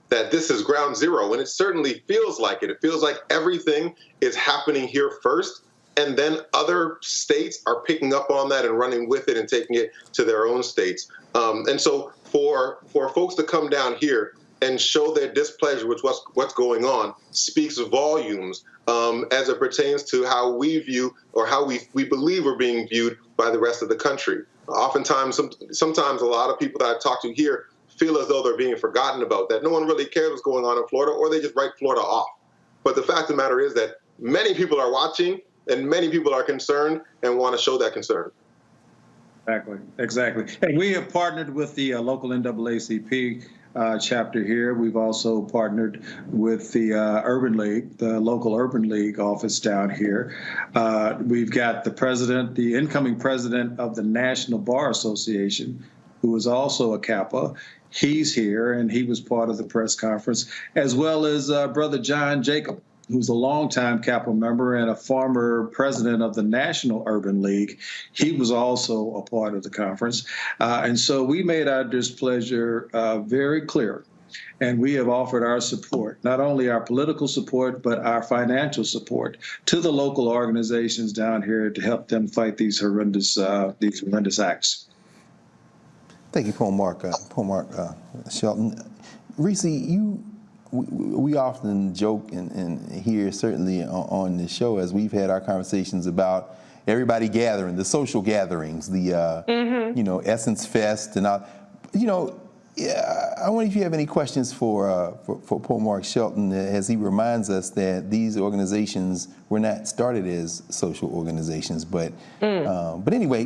that this is ground zero, and it certainly feels like it. It feels like everything is happening here first, and then other states are picking up on that and running with it and taking it to their own states. And so for folks to come down here and show their displeasure with what's going on speaks volumes as it pertains to how we view or how we believe we're being viewed by the rest of the country. Oftentimes, sometimes a lot of people that I talk to here feel as though they're being forgotten about, that no one really cares what's going on in Florida, or they just write Florida off. But the fact of the matter is that many people are watching and many people are concerned and want to show that concern. Exactly. And we have partnered with the local NAACP chapter here. We've also partnered with the Urban League, the local Urban League office down here. We've got the incoming president of the National Bar Association, who is also a Kappa. He's here, and he was part of the press conference, as well as Brother John Jacob, who's a longtime Kappa member and a former president of the National Urban League. He was also a part of the conference. And so we made our displeasure very clear. And we have offered our support, not only our political support, but our financial support to the local organizations down here to help them fight these horrendous acts. Thank you, Paul Mark Shelton. Reese, we often joke and hear, certainly on the show, as we've had our conversations about everybody gathering, the social gatherings, the Essence Fest, and all. I wonder if you have any questions for Paul Mark Shelton as he reminds us that these organizations were not started as social organizations, but anyway,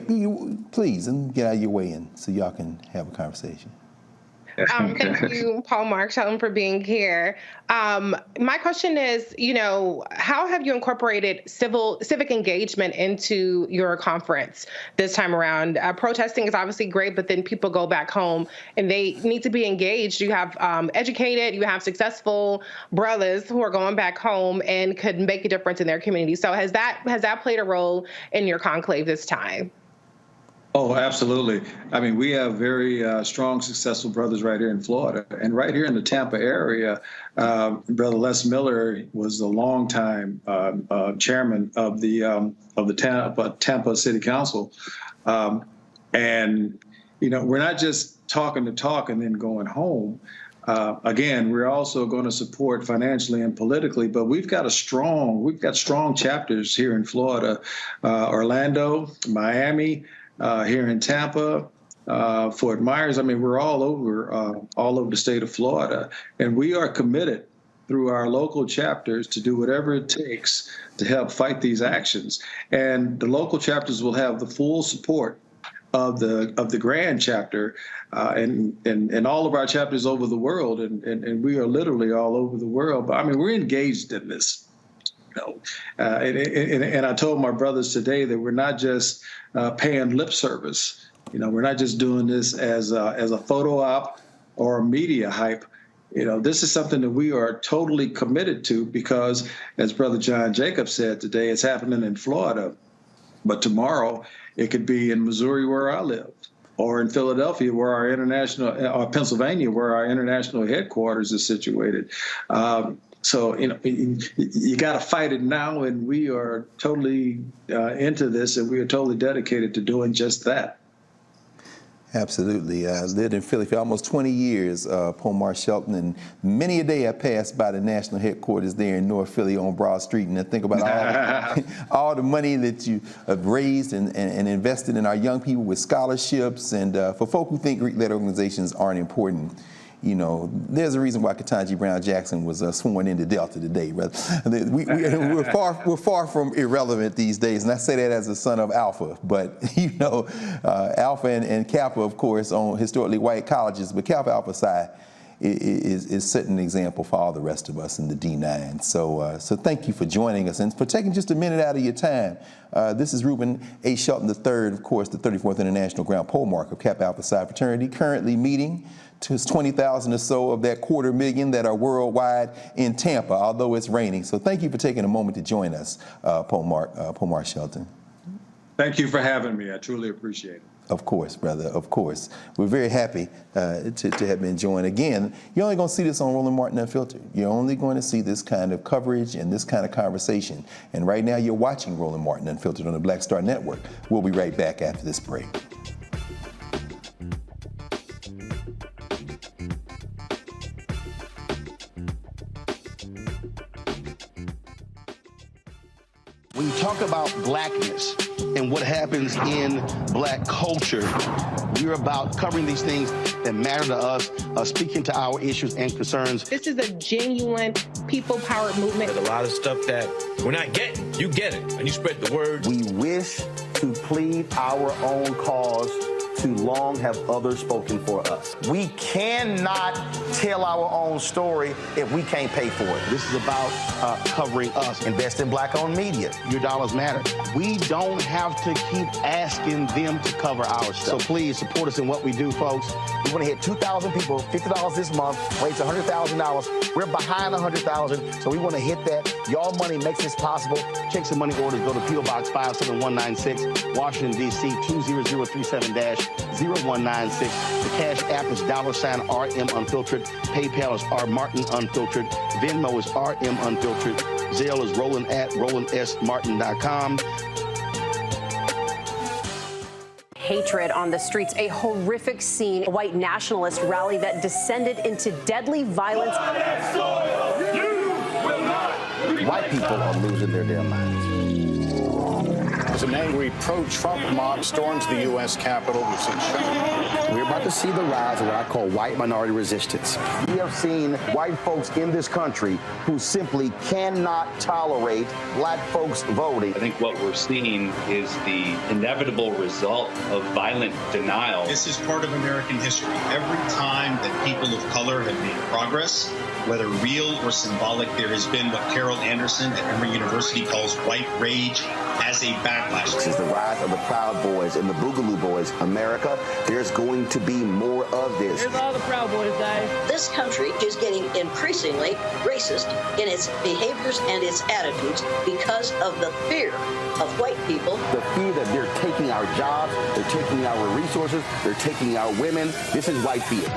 please, and get out of your way so y'all can have a conversation. Thank you, Paul Mark Shelton, for being here. My question is, how have you incorporated civic engagement into your conference this time around? Protesting is obviously great, but then people go back home and they need to be engaged. You have educated, you have successful brothers who are going back home and could make a difference in their community. So has that played a role in your conclave this time? Oh, absolutely. I mean, we have very strong, successful brothers right here in Florida. And right here in the Tampa area, Brother Les Miller was the longtime chairman of the Tampa City Council. And, we're not just talking the talk and then going home. Again, we're also going to support financially and politically, but we've got strong chapters here in Florida, Orlando, Miami, here in Tampa, Fort Myers. I mean, we're all over the state of Florida, and we are committed through our local chapters to do whatever it takes to help fight these actions. And the local chapters will have the full support of the grand chapter and all of our chapters over the world, and we are literally all over the world. But I mean, we're engaged in this. And I told my brothers today that we're not just paying lip service. We're not just doing this as a photo op or a media hype. This is something that we are totally committed to because, as Brother John Jacob said today, it's happening in Florida. But tomorrow it could be in Missouri, where I live, or in Philadelphia, where our or Pennsylvania, where our international headquarters is situated. So, you got to fight it now, and we are totally into this, and we are totally dedicated to doing just that. Absolutely. I lived in Philly for almost 20 years, Paul Mark Shelton, and many a day I passed by the national headquarters there in North Philly on Broad Street, and I think about all the money that you have raised and invested in our young people with scholarships, and for folk who think Greek-led organizations aren't important. There's a reason why Ketanji Brown Jackson was sworn into Delta today. We're far from irrelevant these days, and I say that as a son of Alpha. But Alpha and Kappa, of course, on historically white colleges, but Kappa Alpha Psi is setting an example for all the rest of us in the D9. So thank you for joining us and for taking just a minute out of your time. This is Reuben A. Shelton III, of course, the 34th International Ground Pole Mark of Kappa Alpha Psi fraternity, currently meeting to 20,000 or so of that 250,000 that are worldwide in Tampa, although it's raining. So thank you for taking a moment to join us, Paul Mark Shelton. Thank you for having me. I truly appreciate it. Of course, brother, of course. We're very happy to have been joined. Again, you're only going to see this on Roland Martin Unfiltered. You're only going to see this kind of coverage and this kind of conversation. And right now you're watching Roland Martin Unfiltered on the Black Star Network. We'll be right back after this break. When you talk about blackness and what happens in black culture, we're about covering these things that matter to us, speaking to our issues and concerns. This is a genuine people-powered movement. There's a lot of stuff that we're not getting. You get it, and you spread the word. We wish to plead our own cause too long have others spoken for us. We cannot tell our own story if we can't pay for it. This is about covering us. Invest in black-owned media. Your dollars matter. We don't have to keep asking them to cover our stuff. So please support us in what we do, folks. We want to hit 2,000 people, $50 this month, raise $100,000. We're behind 100,000, so we want to hit that. Y'all money makes this possible. Check some money orders. Go to P.O. Box 57196, Washington, D.C. 20037-0196. The Cash App is $RM Unfiltered. PayPal is R Martin Unfiltered. Venmo is RM Unfiltered. Zelle is roland@rolandsmartin.com. Hatred on the streets, a horrific scene, a white nationalist rally that descended into deadly violence. White people are losing their damn minds. As an angry pro-Trump mob storms the U.S. Capitol, we've seen shooting. We're about to see the rise of what I call white minority resistance. We have seen white folks in this country who simply cannot tolerate black folks voting. I think what we're seeing is the inevitable result of violent denial. This is part of American history. Every time that people of color have made progress, whether real or symbolic, there has been what Carol Anderson at Emory University calls white rage as a backlash. This is the rise of the Proud Boys and the Boogaloo Boys. America, there's going to be more of this. Here's all the Proud Boys, guys. This country is getting increasingly racist in its behaviors and its attitudes because of the fear of white people. The fear that they're taking our jobs, they're taking our resources, they're taking our women. This is white fear.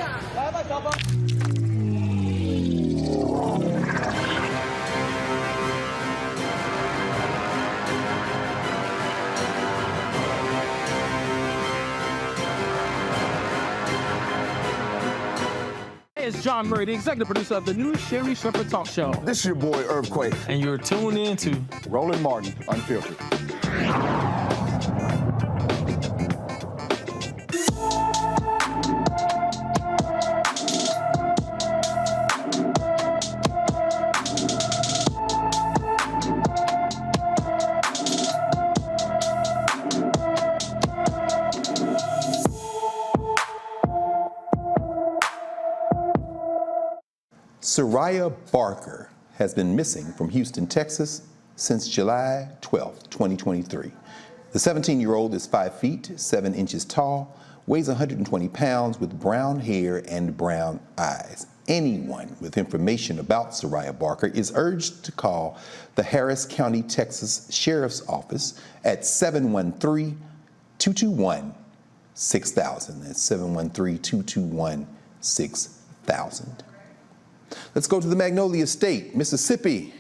It's John Murray, the executive producer of the new Sherry Shepherd Talk Show. This is your boy, Earthquake. And you're tuned in to Roland Martin, Unfiltered. Soraya Barker has been missing from Houston, Texas since July 12, 2023. The 17-year-old is 5 feet, 7 inches tall, weighs 120 pounds with brown hair and brown eyes. Anyone with information about Soraya Barker is urged to call the Harris County, Texas Sheriff's Office at 713-221-6000. That's 713-221-6000. Let's go to the Magnolia State, Mississippi,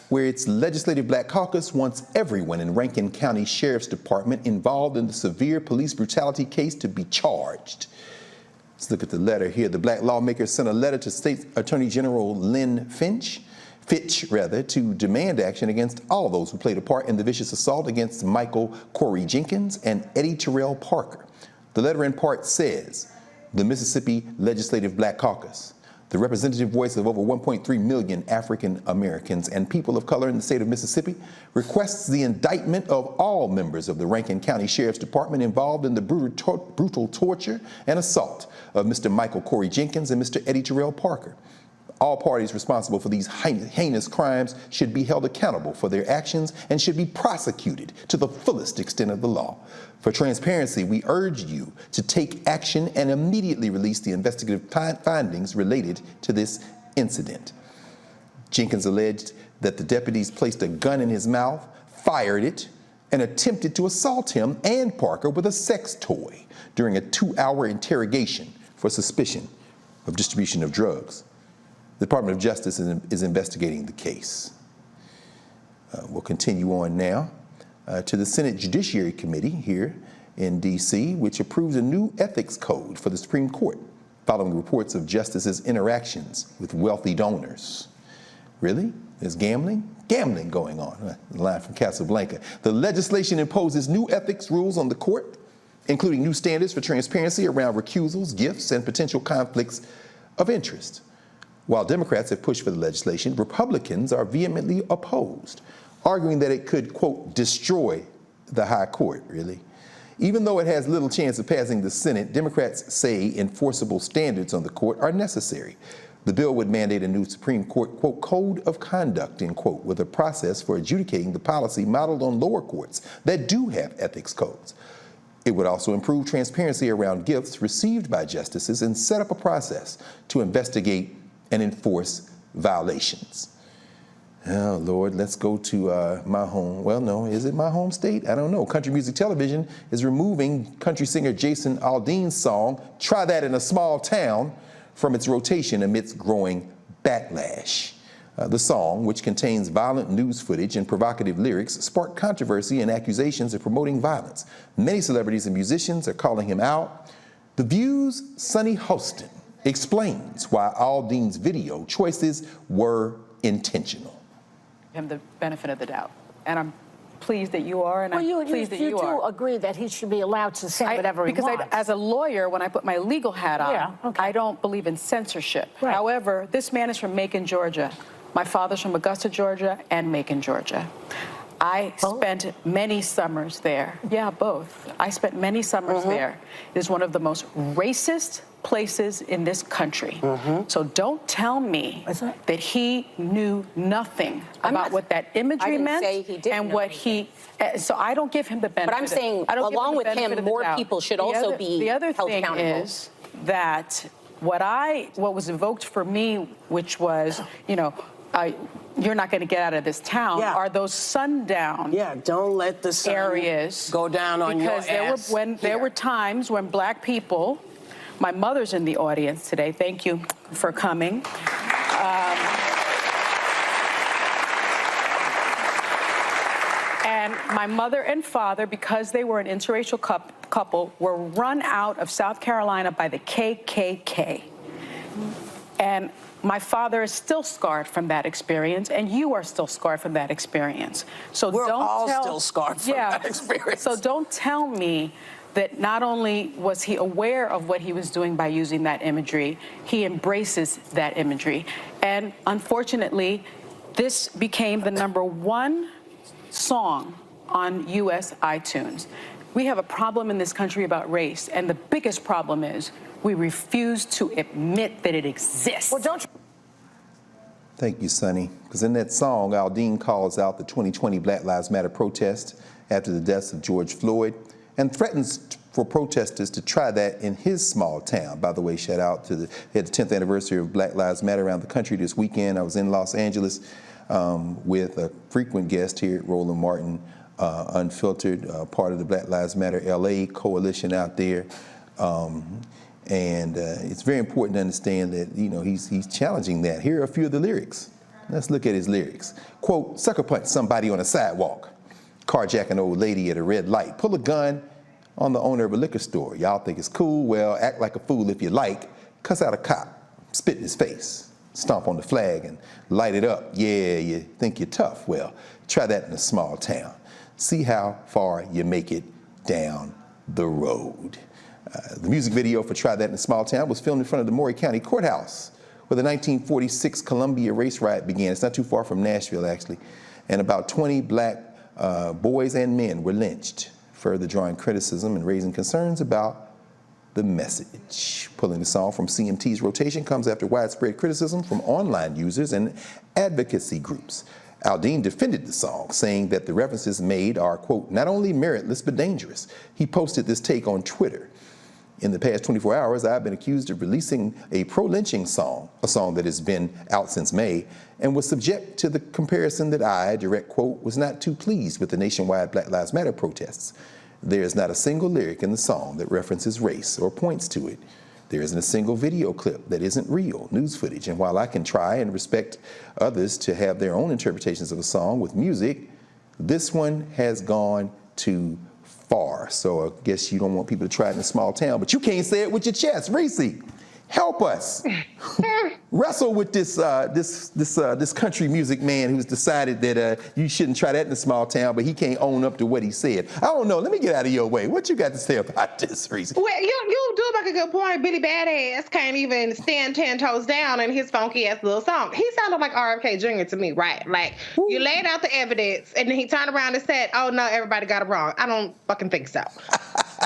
where its Legislative Black Caucus wants everyone in Rankin County Sheriff's Department involved in the severe police brutality case to be charged. Let's look at the letter here. The black lawmakers sent a letter to State Attorney General Lynn Fitch, to demand action against all those who played a part in the vicious assault against Michael Corey Jenkins and Eddie Terrell Parker. The letter in part says, the Mississippi Legislative Black Caucus, the representative voice of over 1.3 million African Americans and people of color in the state of Mississippi, requests the indictment of all members of the Rankin County Sheriff's Department involved in the brutal torture and assault of Mr. Michael Corey Jenkins and Mr. Eddie Terrell Parker. All parties responsible for these heinous crimes should be held accountable for their actions and should be prosecuted to the fullest extent of the law. For transparency, we urge you to take action and immediately release the investigative findings related to this incident. Jenkins alleged that the deputies placed a gun in his mouth, fired it, and attempted to assault him and Parker with a sex toy during a 2-hour interrogation for suspicion of distribution of drugs. The Department of Justice is investigating the case. We'll continue on now to the Senate Judiciary Committee here in D.C., which approves a new ethics code for the Supreme Court following reports of justices' interactions with wealthy donors. Really? There's gambling? Gambling going on. The line from Casablanca. The legislation imposes new ethics rules on the court, including new standards for transparency around recusals, gifts, and potential conflicts of interest. While Democrats have pushed for the legislation, Republicans are vehemently opposed, arguing that it could, quote, destroy the high court, really. Even though it has little chance of passing the Senate, Democrats say enforceable standards on the court are necessary. The bill would mandate a new Supreme Court, quote, code of conduct, end quote, with a process for adjudicating the policy modeled on lower courts that do have ethics codes. It would also improve transparency around gifts received by justices and set up a process to investigate and enforce violations. Oh, Lord, let's go to my home. Well, no, is it my home state? I don't know. Country Music Television is removing country singer Jason Aldean's song, Try That in a Small Town, from its rotation amidst growing backlash. The song, which contains violent news footage and provocative lyrics, sparked controversy and accusations of promoting violence. Many celebrities and musicians are calling him out. The View's Sonny Hostin explains why Aldean's video choices were intentional. Him the benefit of the doubt, and I'm pleased that you are, and I'm pleased that you are. You do agree that he should be allowed to say whatever he wants. Because as a lawyer, when I put my legal hat on, I don't believe in censorship. Right. However, this man is from Macon, Georgia. My father's from Augusta, Georgia, and Macon, Georgia. I spent many summers there. Yeah, both. I spent many summers there. It is one of the most racist places in this country. So don't tell me that he knew nothing about what that imagery meant and what he. So I don't give him the benefit. But I'm saying, along with him, more people should also be held accountable. The other thing is that what was evoked for me, which was, you know, you're not going to get out of this town, are those sundown don't let the sun areas go down on your ass. Because there were times when black people, my mother's in the audience today, thank you for coming. And my mother and father, because they were an interracial couple, were run out of South Carolina by the KKK. And my father is still scarred from that experience, and you are still scarred from that experience. So we're all still scarred from that experience. So don't tell me that not only was he aware of what he was doing by using that imagery, he embraces that imagery. And unfortunately, this became the #1 song on US iTunes. We have a problem in this country about race, and the biggest problem is we refuse to admit that it exists. Well, don't you? Thank you, Sonny. Because in that song, Aldean calls out the 2020 Black Lives Matter protest after the deaths of George Floyd and threatens for protesters to try that in his small town. By the way, shout out to the 10th anniversary of Black Lives Matter around the country this weekend. I was in Los Angeles with a frequent guest here at Roland Martin Unfiltered, part of the Black Lives Matter LA coalition out there. And it's very important to understand that, you know, he's challenging that. Here are a few of the lyrics. Let's look at his lyrics. Quote, sucker punch somebody on a sidewalk, carjack an old lady at a red light, pull a gun on the owner of a liquor store. Y'all think it's cool? Well, act like a fool if you like. Cuss out a cop, spit in his face, stomp on the flag and light it up. Yeah, you think you're tough. Well, try that in a small town. See how far you make it down the road. The music video for Try That in a Small Town was filmed in front of the Maury County Courthouse, where the 1946 Columbia race riot began. It's not too far from Nashville, actually. And about 20 black boys and men were lynched, further drawing criticism and raising concerns about the message. Pulling the song from CMT's rotation comes after widespread criticism from online users and advocacy groups. Aldean defended the song, saying that the references made are, quote, not only meritless but dangerous. He posted this take on Twitter. In the past 24 hours, I've been accused of releasing a pro-lynching song, a song that has been out since May, and was subject to the comparison that I, direct quote, was not too pleased with the nationwide Black Lives Matter protests. There is not a single lyric in the song that references race or points to it. There isn't a single video clip that isn't real news footage. And while I can try and respect others to have their own interpretations of a song with music, this one has gone too far. So I guess you don't want people to try it in a small town, but you can't say it with your chest. Reese, help us. Wrestle with this country music man who's decided that you shouldn't try that in a small town, but he can't own up to what he said. I don't know. Let me get out of your way. What you got to say about this, Reese? Well, you do make a good point. Billy Badass can't even stand 10 toes down in his funky ass little song. He sounded like RFK Jr. to me, right? Like, you laid out the evidence, and then he turned around and said, oh, no, everybody got it wrong. I don't fucking think so.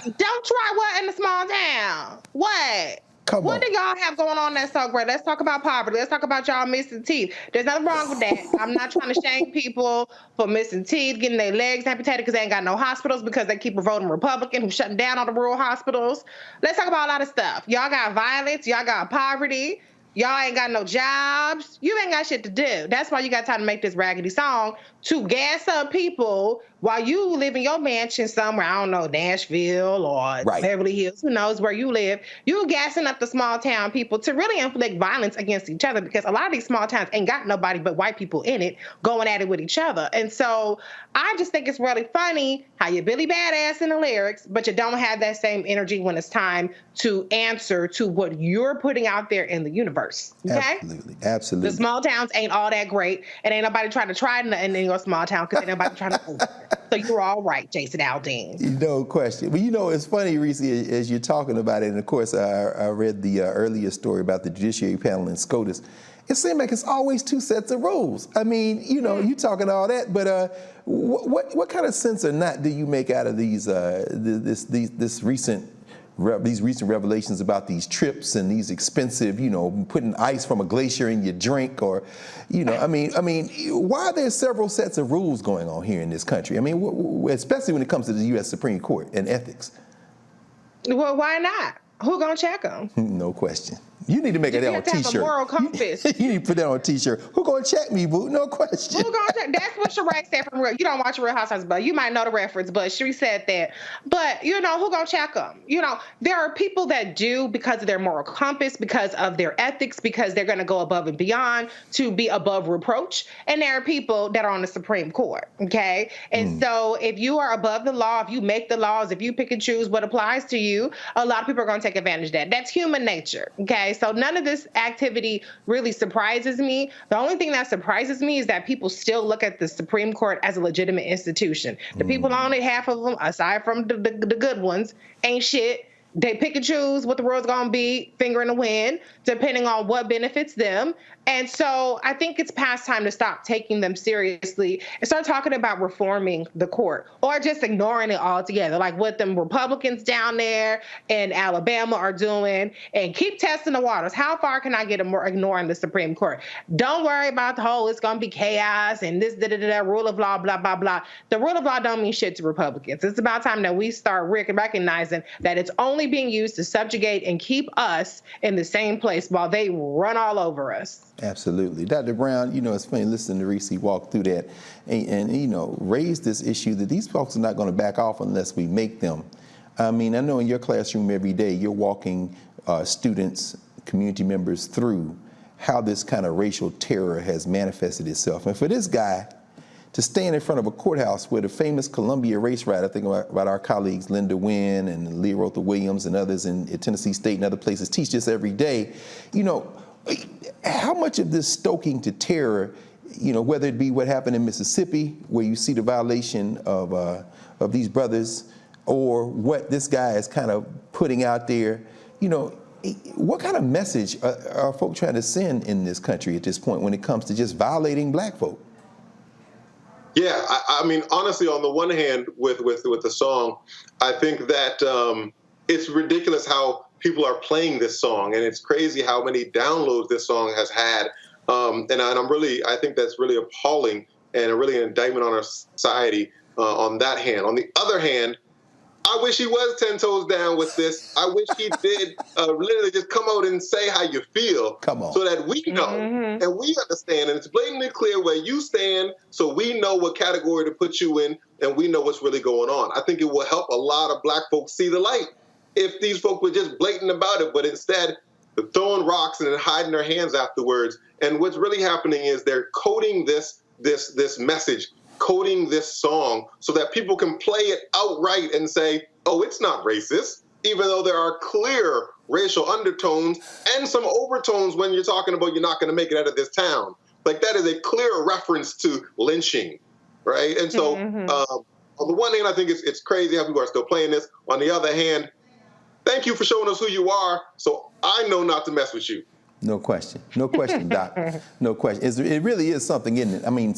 Don't try what in a small town? What? What do y'all have going on that's so great? Let's talk about poverty. Let's talk about y'all missing teeth. There's nothing wrong with that. I'm not trying to shame people for missing teeth, getting their legs amputated because they ain't got no hospitals because they keep voting Republican who's shutting down all the rural hospitals. Let's talk about a lot of stuff. Y'all got violence. Y'all got poverty. Y'all ain't got no jobs. You ain't got shit to do. That's why you got time to make this raggedy song to gas up people while you live in your mansion somewhere, I don't know, Nashville or Beverly Hills, who knows where you live. You gassing up the small town people to really inflict violence against each other because a lot of these small towns ain't got nobody but white people in it going at it with each other. And so I just think it's really funny how you're Billy Badass in the lyrics, but you don't have that same energy when it's time to answer to what you're putting out there in the universe. Okay? Absolutely. The small towns ain't all that great, and ain't nobody trying to try it in your small town because ain't nobody trying to move. So you're all right, Jason Aldean. No question. But it's funny, Reese, as you're talking about it, and of course I read the earlier story about the Judiciary Panel in SCOTUS. It seems like it's always two sets of rules. I mean, you talking all that, but what kind of sense or not do you make out of these these recent revelations about these trips and these expensive, putting ice from a glacier in your drink, or, I mean, why are there several sets of rules going on here in this country? I mean, especially when it comes to the U.S. Supreme Court and ethics. Well, why not? Who gonna check them? No question. You need to make that on a T-shirt. Have a moral compass. You need to put that on a T-shirt. Who gonna check me, boo? No question. Who gonna check? That's what Sheree said from Real. You don't watch Real Housewives, but you might know the reference. But she said that. But who gonna check them? There are people that do because of their moral compass, because of their ethics, because they're gonna go above and beyond to be above reproach. And there are people that are on the Supreme Court. Okay, and so if you are above the law, if you make the laws, if you pick and choose what applies to you, a lot of people are gonna take advantage of that. That's human nature. Okay. So none of this activity really surprises me. The only thing that surprises me is that people still look at the Supreme Court as a legitimate institution. The people on it, half of them, aside from the good ones, ain't shit. They pick and choose what the world's going to be, finger in the wind, depending on what benefits them. And so I think it's past time to stop taking them seriously and start talking about reforming the court or just ignoring it altogether, like what them Republicans down there in Alabama are doing, and keep testing the waters. How far can I get ignoring the Supreme Court? Don't worry about the whole it's going to be chaos and this, rule of law, blah, blah, blah. The rule of law don't mean shit to Republicans. It's about time that we start recognizing that it's only being used to subjugate and keep us in the same place while they run all over us. Absolutely. Dr. Brown, it's funny listening to Reese walk through that and raise this issue that these folks are not going to back off unless we make them. I mean, I know in your classroom every day you're walking students, community members through how this kind of racial terror has manifested itself. And for this guy to stand in front of a courthouse where the famous Columbia race rioter, I think about our colleagues Linda Wynn and Leah Rotha Williams and others in Tennessee State and other places teach this every day, how much of this stoking to terror, whether it be what happened in Mississippi, where you see the violation of these brothers, or what this guy is kind of putting out there, what kind of message are folk trying to send in this country at this point when it comes to just violating black folk? Yeah, I mean, honestly, on the one hand, with the song, I think that it's ridiculous how people are playing this song, and it's crazy how many downloads this song has had. I think that's really appalling and really an indictment on our society on that hand. On the other hand, I wish he was 10 toes down with this. I wish he did literally just come out and say how you feel. Come on. So that we know and we understand. And it's blatantly clear where you stand so we know what category to put you in and we know what's really going on. I think it will help a lot of black folks see the light if these folks were just blatant about it, but instead they're throwing rocks and then hiding their hands afterwards. And what's really happening is they're coding this message, coding this song so that people can play it outright and say, oh, it's not racist, even though there are clear racial undertones and some overtones when you're talking about you're not going to make it out of this town. Like that is a clear reference to lynching, right? And so on the one hand, I think it's crazy how people are still playing this. On the other hand, thank you for showing us who you are, so I know not to mess with you. No question. No question, Doc. No question. It really is something, isn't it? I mean,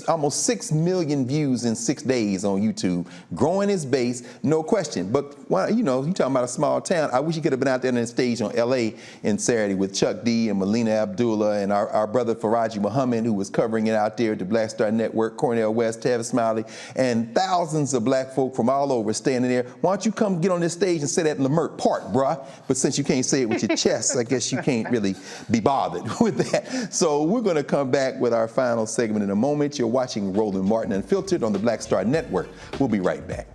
almost 6 million views in 6 days on YouTube, growing his base, no question. But, you know, you're talking about a small town. I wish you could have been out there on the stage on LA in Saturday with Chuck D and Melina Abdullah and our brother Faraji Muhammad, who was covering it out there at the Black Star Network, Cornel West, Tavis Smiley, and thousands of black folk from all over standing there. Why don't you come get on this stage and say that in Lamert Park, bruh? But since you can't say it with your chest, I guess you can't really be bothered with that. So we're going to come back with our final segment in a moment. You're watching Roland Martin Unfiltered on the Black Star Network. We'll be right back.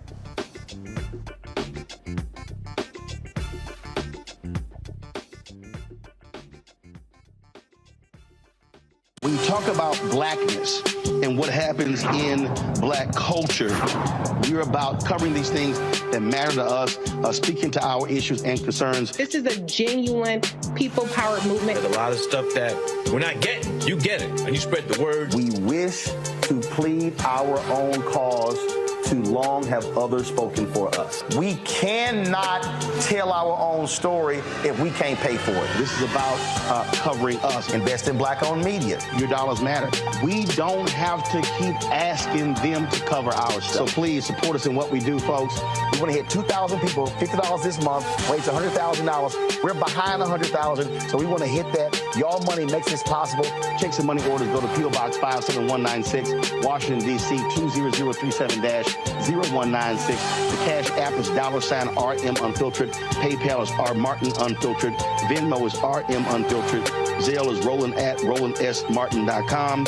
When you talk about blackness and what happens in black culture, we're about covering these things that matter to us, speaking to our issues and concerns. This is a genuine people-powered movement. There's a lot of stuff that we're not getting. You get it, and you spread the word. We wish to plead our own cause. Too long have others spoken for us. We cannot tell our own story if we can't pay for it. This is about covering us. Invest in black-owned media. Your dollars matter. We don't have to keep asking them to cover our stuff. So please support us in what we do, folks. We want to hit 2,000 people, $50 this month, raise $100,000. We're behind 100,000, so we want to hit that. Y'all money makes this possible. Check some money orders. Go to P.O. Box 57196, Washington, D.C. 20037-0196. The Cash App is $RM Unfiltered. PayPal is R Martin Unfiltered. Venmo is RM Unfiltered. Zelle is roland@rolandsmartin.com.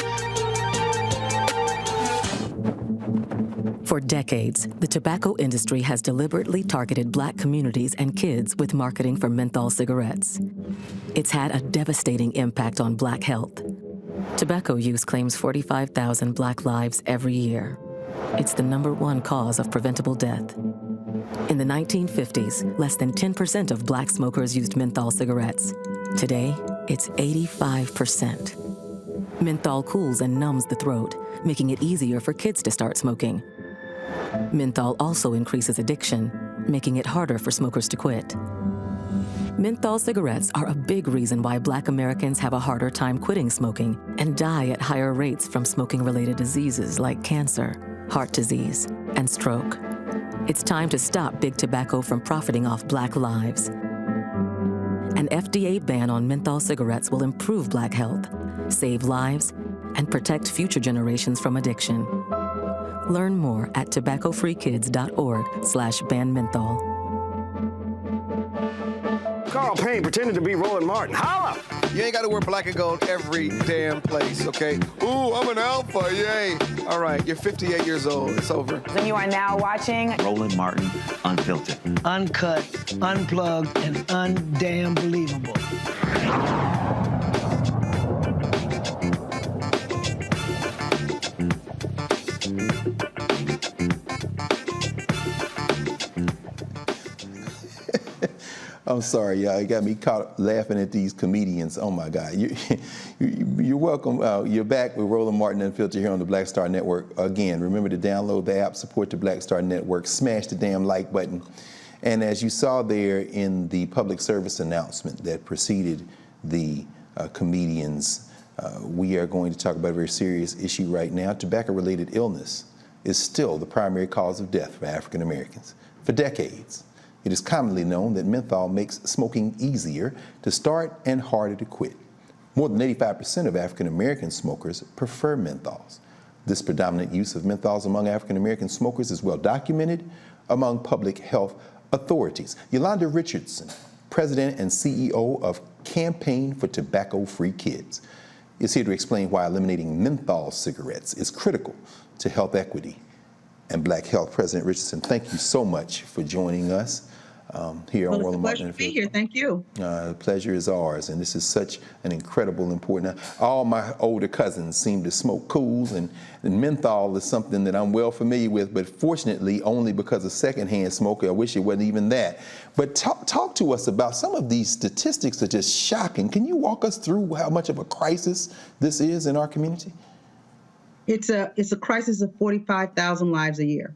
For decades, the tobacco industry has deliberately targeted black communities and kids with marketing for menthol cigarettes. It's had a devastating impact on black health. Tobacco use claims 45,000 black lives every year. It's the #1 cause of preventable death. In the 1950s, less than 10% of black smokers used menthol cigarettes. Today, it's 85%. Menthol cools and numbs the throat, making it easier for kids to start smoking. Menthol also increases addiction, making it harder for smokers to quit. Menthol cigarettes are a big reason why black Americans have a harder time quitting smoking and die at higher rates from smoking-related diseases like cancer, heart disease, and stroke. It's time to stop big tobacco from profiting off black lives. An FDA ban on menthol cigarettes will improve black health, save lives, and protect future generations from addiction. Learn more at tobaccofreekids.org/ban menthol. Carl Payne pretending to be Roland Martin. Holla! You ain't got to wear black and gold every damn place, okay? Ooh, I'm an alpha, yay. All right, you're 58 years old. It's over. And you are now watching Roland Martin Unfiltered. Uncut, unplugged, and undamn believable. I'm sorry, y'all. You got me caught laughing at these comedians. Oh, my God. You're welcome. You're back with Roland Martin Unfiltered here on the Black Star Network. Again, remember to download the app, support the Black Star Network, smash the damn like button. And as you saw there in the public service announcement that preceded the comedians, we are going to talk about a very serious issue right now. Tobacco-related illness is still the primary cause of death for African Americans. For decades, it is commonly known that menthol makes smoking easier to start and harder to quit. More than 85% of African American smokers prefer menthols. This predominant use of menthols among African American smokers is well documented among public health authorities. Yolanda Richardson, President and CEO of Campaign for Tobacco-Free Kids, is here to explain why eliminating menthol cigarettes is critical to health equity and black health. President Richardson, thank you so much for joining us here on Roland Martin. It's a pleasure to be here. Thank you. The pleasure is ours, and this is such an incredible, important. All my older cousins seem to smoke cools, and menthol is something that I'm well familiar with, but fortunately only because of secondhand smoking. I wish it wasn't even that. But talk to us about some of these statistics that are just shocking. Can you walk us through how much of a crisis this is in our community? It's a crisis of 45,000 lives a year.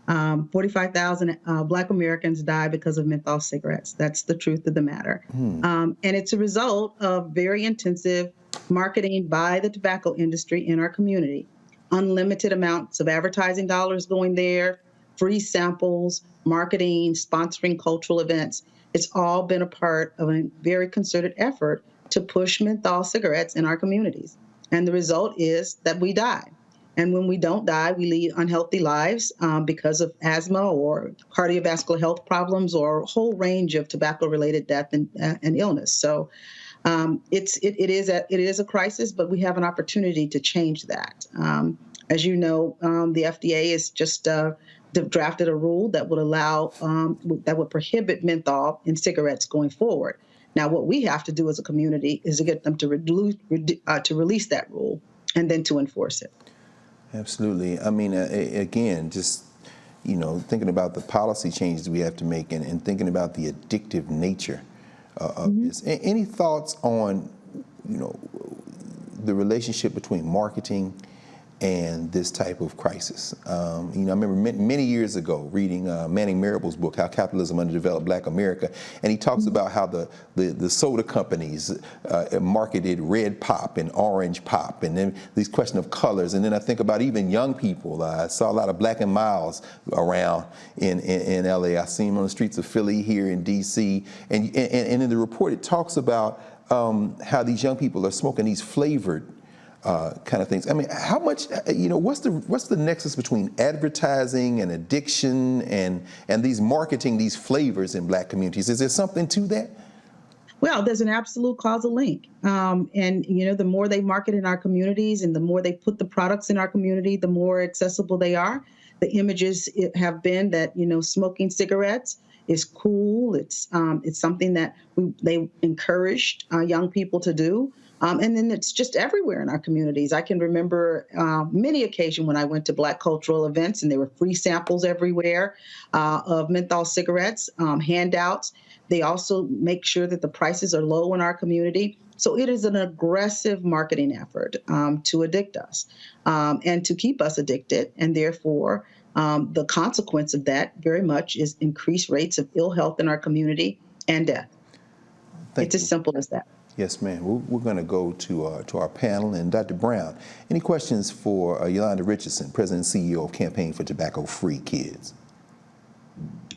45,000 Black Americans die because of menthol cigarettes. That's the truth of the matter. And it's a result of very intensive marketing by the tobacco industry in our community. Unlimited amounts of advertising dollars going there, free samples, marketing, sponsoring cultural events. It's all been a part of a very concerted effort to push menthol cigarettes in our communities. And the result is that we die. And when we don't die, we lead unhealthy lives because of asthma or cardiovascular health problems or a whole range of tobacco-related death and illness. So it is a crisis, but we have an opportunity to change that. As you know, the FDA has just drafted a rule that would allow that would prohibit menthol in cigarettes going forward. Now, what we have to do as a community is to get them to release that rule and then to enforce it. Absolutely. I mean, again, just, thinking about the policy changes we have to make and thinking about the addictive nature of this. Any thoughts on, the relationship between marketing and this type of crisis? I remember many years ago reading Manning Marable's book, How Capitalism Underdeveloped Black America, and he talks about how the soda companies marketed red pop and orange pop, and then these question of colors. And then I think about even young people. I saw a lot of Black and Miles around in LA. I see them on the streets of Philly, here in DC. And in the report, it talks about how these young people are smoking these flavored kind of things. I mean, how much, what's the nexus between advertising and addiction and these marketing these flavors in Black communities? Is there something to that? Well, there's an absolute causal link. And, the more they market in our communities and the more they put the products in our community, the more accessible they are. The images have been that, smoking cigarettes is cool. It's something that they encouraged young people to do. And then it's just everywhere in our communities. I can remember many occasions when I went to Black cultural events and there were free samples everywhere of menthol cigarettes, handouts. They also make sure that the prices are low in our community. So it is an aggressive marketing effort to addict us and to keep us addicted. And therefore, the consequence of that very much is increased rates of ill health in our community and death. It's as simple as that. Yes, ma'am. We're going to go to our panel. And Dr. Brown, any questions for Yolanda Richardson, President and CEO of Campaign for Tobacco-Free Kids?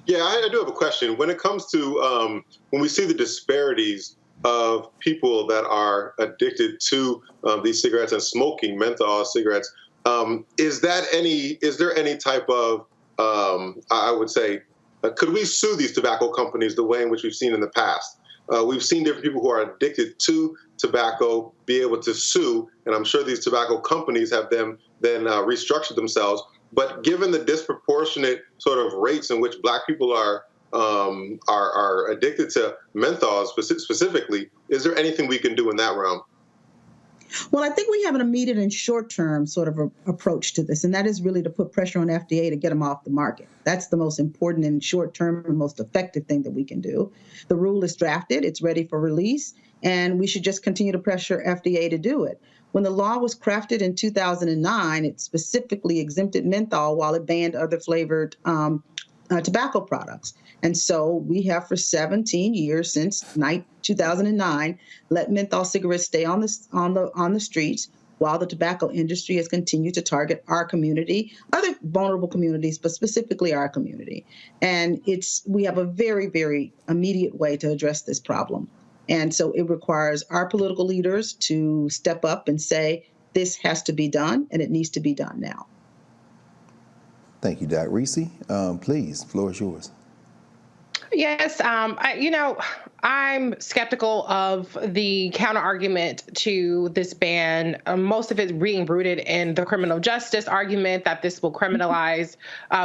Yeah, I do have a question. When it comes to when we see the disparities of people that are addicted to these cigarettes and smoking menthol cigarettes, is there any type of, I would say, could we sue these tobacco companies the way in which we've seen in the past? We've seen different people who are addicted to tobacco be able to sue, and I'm sure these tobacco companies have then restructured themselves. But given the disproportionate sort of rates in which Black people are addicted to menthol specifically, is there anything we can do in that realm? Well, I think we have an immediate and short-term sort of approach to this, and that is really to put pressure on FDA to get them off the market. That's the most important and short-term and most effective thing that we can do. The rule is drafted, it's ready for release, and we should just continue to pressure FDA to do it. When the law was crafted in 2009, it specifically exempted menthol while it banned other flavored tobacco products. And so we have for 17 years since 2009 let menthol cigarettes stay on the streets while the tobacco industry has continued to target our community, other vulnerable communities, but specifically our community. And we have a very, very immediate way to address this problem. And so it requires our political leaders to step up and say, this has to be done, and it needs to be done now. Thank you, Dr. Reese. Please, the floor is yours. Yes, I'm skeptical of the counter argument to this ban. Most of it being rooted in the criminal justice argument that this will criminalize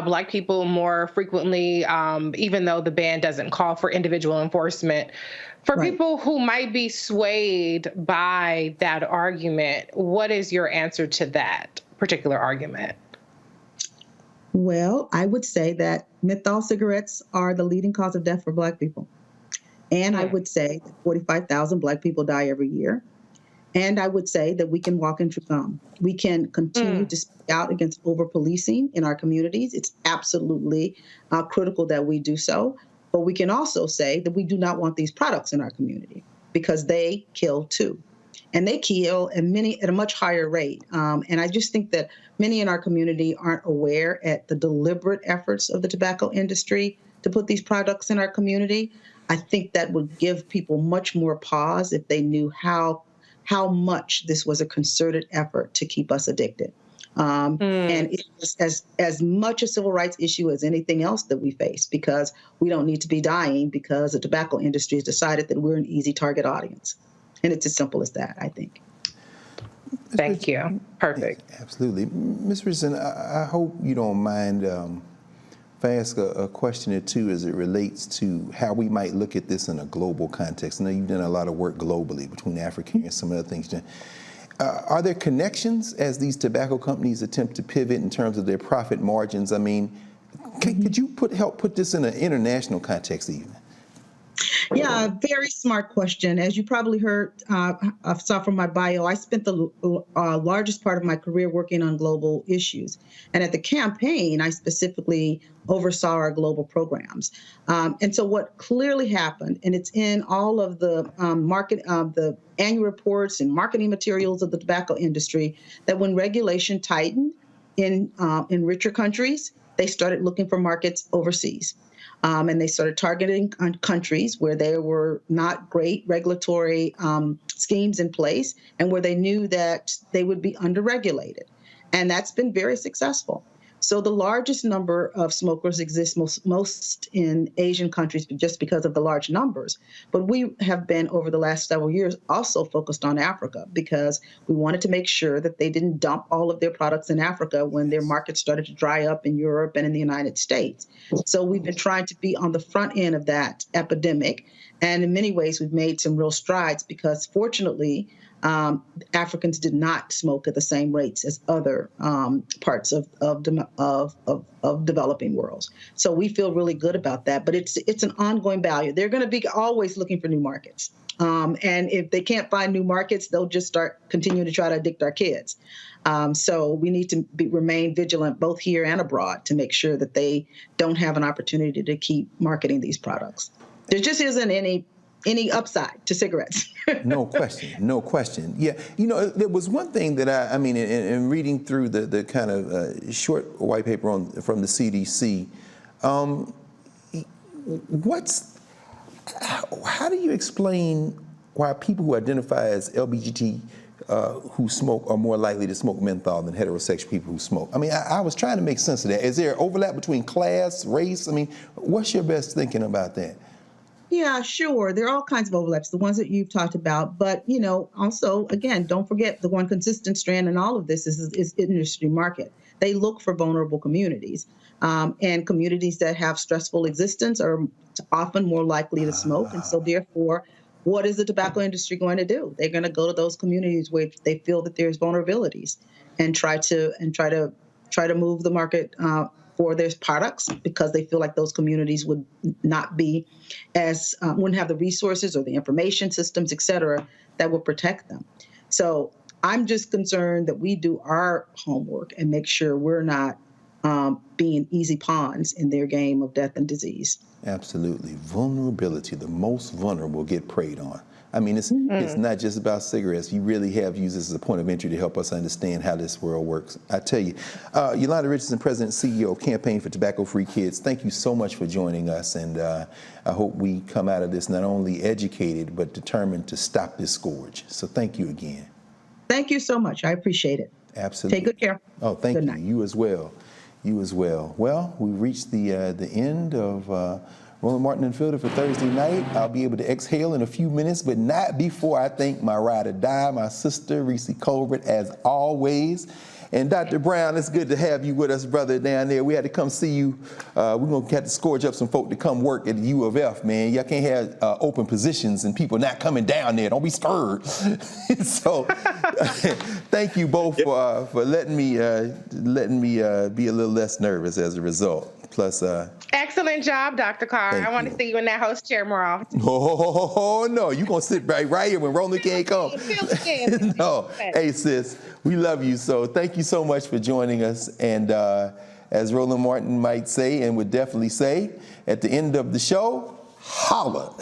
Black people more frequently, even though the ban doesn't call for individual enforcement. For people who might be swayed by that argument, what is your answer to that particular argument? Well, I would say that menthol cigarettes are the leading cause of death for Black people. And I would say that 45,000 Black people die every year. And I would say that we can walk and chew gum. We can continue to speak out against over-policing in our communities. It's absolutely critical that we do so. But we can also say that we do not want these products in our community because they kill too. And they kill at a much higher rate. And I just think that many in our community aren't aware at the deliberate efforts of the tobacco industry to put these products in our community. I think that would give people much more pause if they knew how much this was a concerted effort to keep us addicted. And it's as much a civil rights issue as anything else that we face, because we don't need to be dying because the tobacco industry has decided that we're an easy target audience. And it's as simple as that, I think. Thank you. Perfect. Absolutely. Ms. Richardson, I hope you don't mind if I ask a question or two as it relates to how we might look at this in a global context. I know you've done a lot of work globally between Africa and some other things. Are there connections as these tobacco companies attempt to pivot in terms of their profit margins? I mean, could you help put this in an international context even? Yeah, very smart question. As you probably heard, saw from my bio, I spent the largest part of my career working on global issues. And at the campaign, I specifically oversaw our global programs. And so what clearly happened, and it's in all of the the annual reports and marketing materials of the tobacco industry, that when regulation tightened in richer countries, they started looking for markets overseas. And they started targeting countries where there were not great regulatory schemes in place and where they knew that they would be underregulated. And that's been very successful. So the largest number of smokers exists most in Asian countries just because of the large numbers. But we have been, over the last several years, also focused on Africa because we wanted to make sure that they didn't dump all of their products in Africa when their markets started to dry up in Europe and in the United States. So we've been trying to be on the front end of that epidemic. And in many ways, we've made some real strides because, fortunately, Africans did not smoke at the same rates as other parts of developing worlds. So we feel really good about that. But it's an ongoing value. They're going to be always looking for new markets. And if they can't find new markets, they'll just continue to try to addict our kids. So we need to remain vigilant both here and abroad to make sure that they don't have an opportunity to keep marketing these products. There just isn't any upside to cigarettes. No question, no question. Yeah, there was one thing that I mean, in reading through the kind of short white paper from the CDC, how do you explain why people who identify as LGBT who smoke are more likely to smoke menthol than heterosexual people who smoke? I mean, I was trying to make sense of that. Is there overlap between class, race? I mean, what's your best thinking about that? Yeah, sure. There are all kinds of overlaps, the ones that you've talked about. But, also, again, don't forget the one consistent strand in all of this is industry market. They look for vulnerable communities. And communities that have stressful existence are often more likely to smoke. And so, therefore, what is the tobacco industry going to do? They're going to go to those communities where they feel that there's vulnerabilities and try to move the market for their products because they feel like those communities would not be wouldn't have the resources or the information systems, et cetera, that would protect them. So I'm just concerned that we do our homework and make sure we're not being easy pawns in their game of death and disease. Absolutely. Vulnerability, the most vulnerable get preyed on. I mean, it's not just about cigarettes. You really have used this as a point of entry to help us understand how this world works. I tell you, Yolanda Richardson, President and CEO of Campaign for Tobacco-Free Kids, thank you so much for joining us. And I hope we come out of this not only educated, but determined to stop this scourge. So thank you again. Thank you so much. I appreciate it. Absolutely. Take good care. Oh, thank you. Night. You as well. You as well. Well, we reached the end of Roland Martin Unfiltered for Thursday night. I'll be able to exhale in a few minutes, but not before I thank my ride or die, my sister, Reese Colbert, as always. And Dr. Brown, it's good to have you with us, brother, down there. We had to come see you. We're going to have to scourge up some folk to come work at the U of F, man. Y'all can't have open positions and people not coming down there. Don't be scared. So thank you both for letting me be a little less nervous as a result. Plus, excellent stand job, Dr. Carr. I want to see you in that host chair more often. Oh, no, you're going to sit right here when Roland can't come. No. Hey, sis, we love you. So thank you so much for joining us. And as Roland Martin might say, and would definitely say, at the end of the show, holla.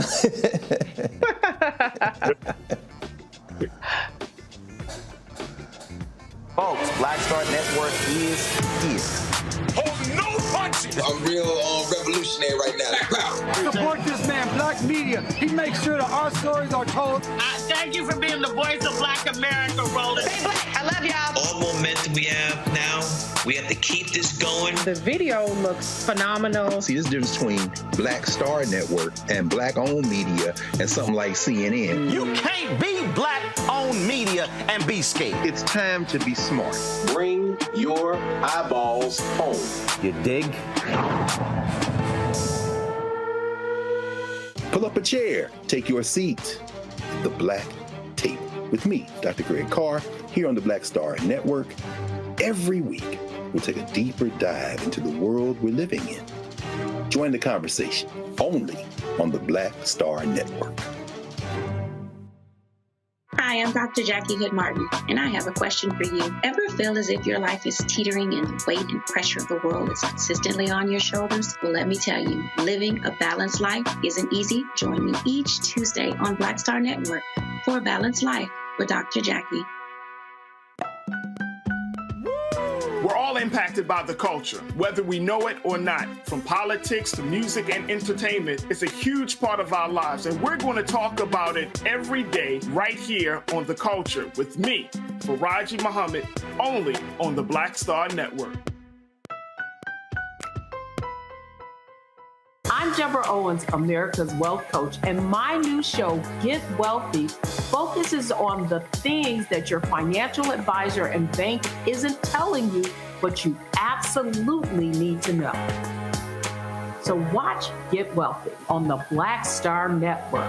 Folks, Black Star Network is here. Oh, no punches! I'm real revolutionary right now. Support this man, Black Media. He makes sure that our stories are told. Thank you for being the voice of Black America, Roland. Stay black. I love y'all. All momentum we have now, we have to keep this going. The video looks phenomenal. See, there's a difference between Black Star Network and Black-owned media and something like CNN. You can't be Black-owned media and be scared. It's time to be smart. Bring your eyeballs home. You dig? Pull up a chair. Take your seat. The Black Tape with me, Dr. Greg Carr, here on the Black Star Network. Every week, we'll take a deeper dive into the world we're living in. Join the conversation only on the Black Star Network. Hi, I'm Dr. Jackie Hood Martin, and I have a question for you. Ever feel as if your life is teetering and the weight and pressure of the world is consistently on your shoulders? Well, let me tell you, living a balanced life isn't easy. Join me each Tuesday on Black Star Network for a Balanced Life with Dr. Jackie. We're all impacted by the culture, whether we know it or not. From politics to music and entertainment, it's a huge part of our lives, and we're going to talk about it every day right here on The Culture with me, Faraji Muhammad, only on the Black Star Network. I'm Deborah Owens, America's Wealth Coach, and my new show, Get Wealthy, focuses on the things that your financial advisor and bank isn't telling you, but you absolutely need to know. So watch Get Wealthy on the Black Star Network.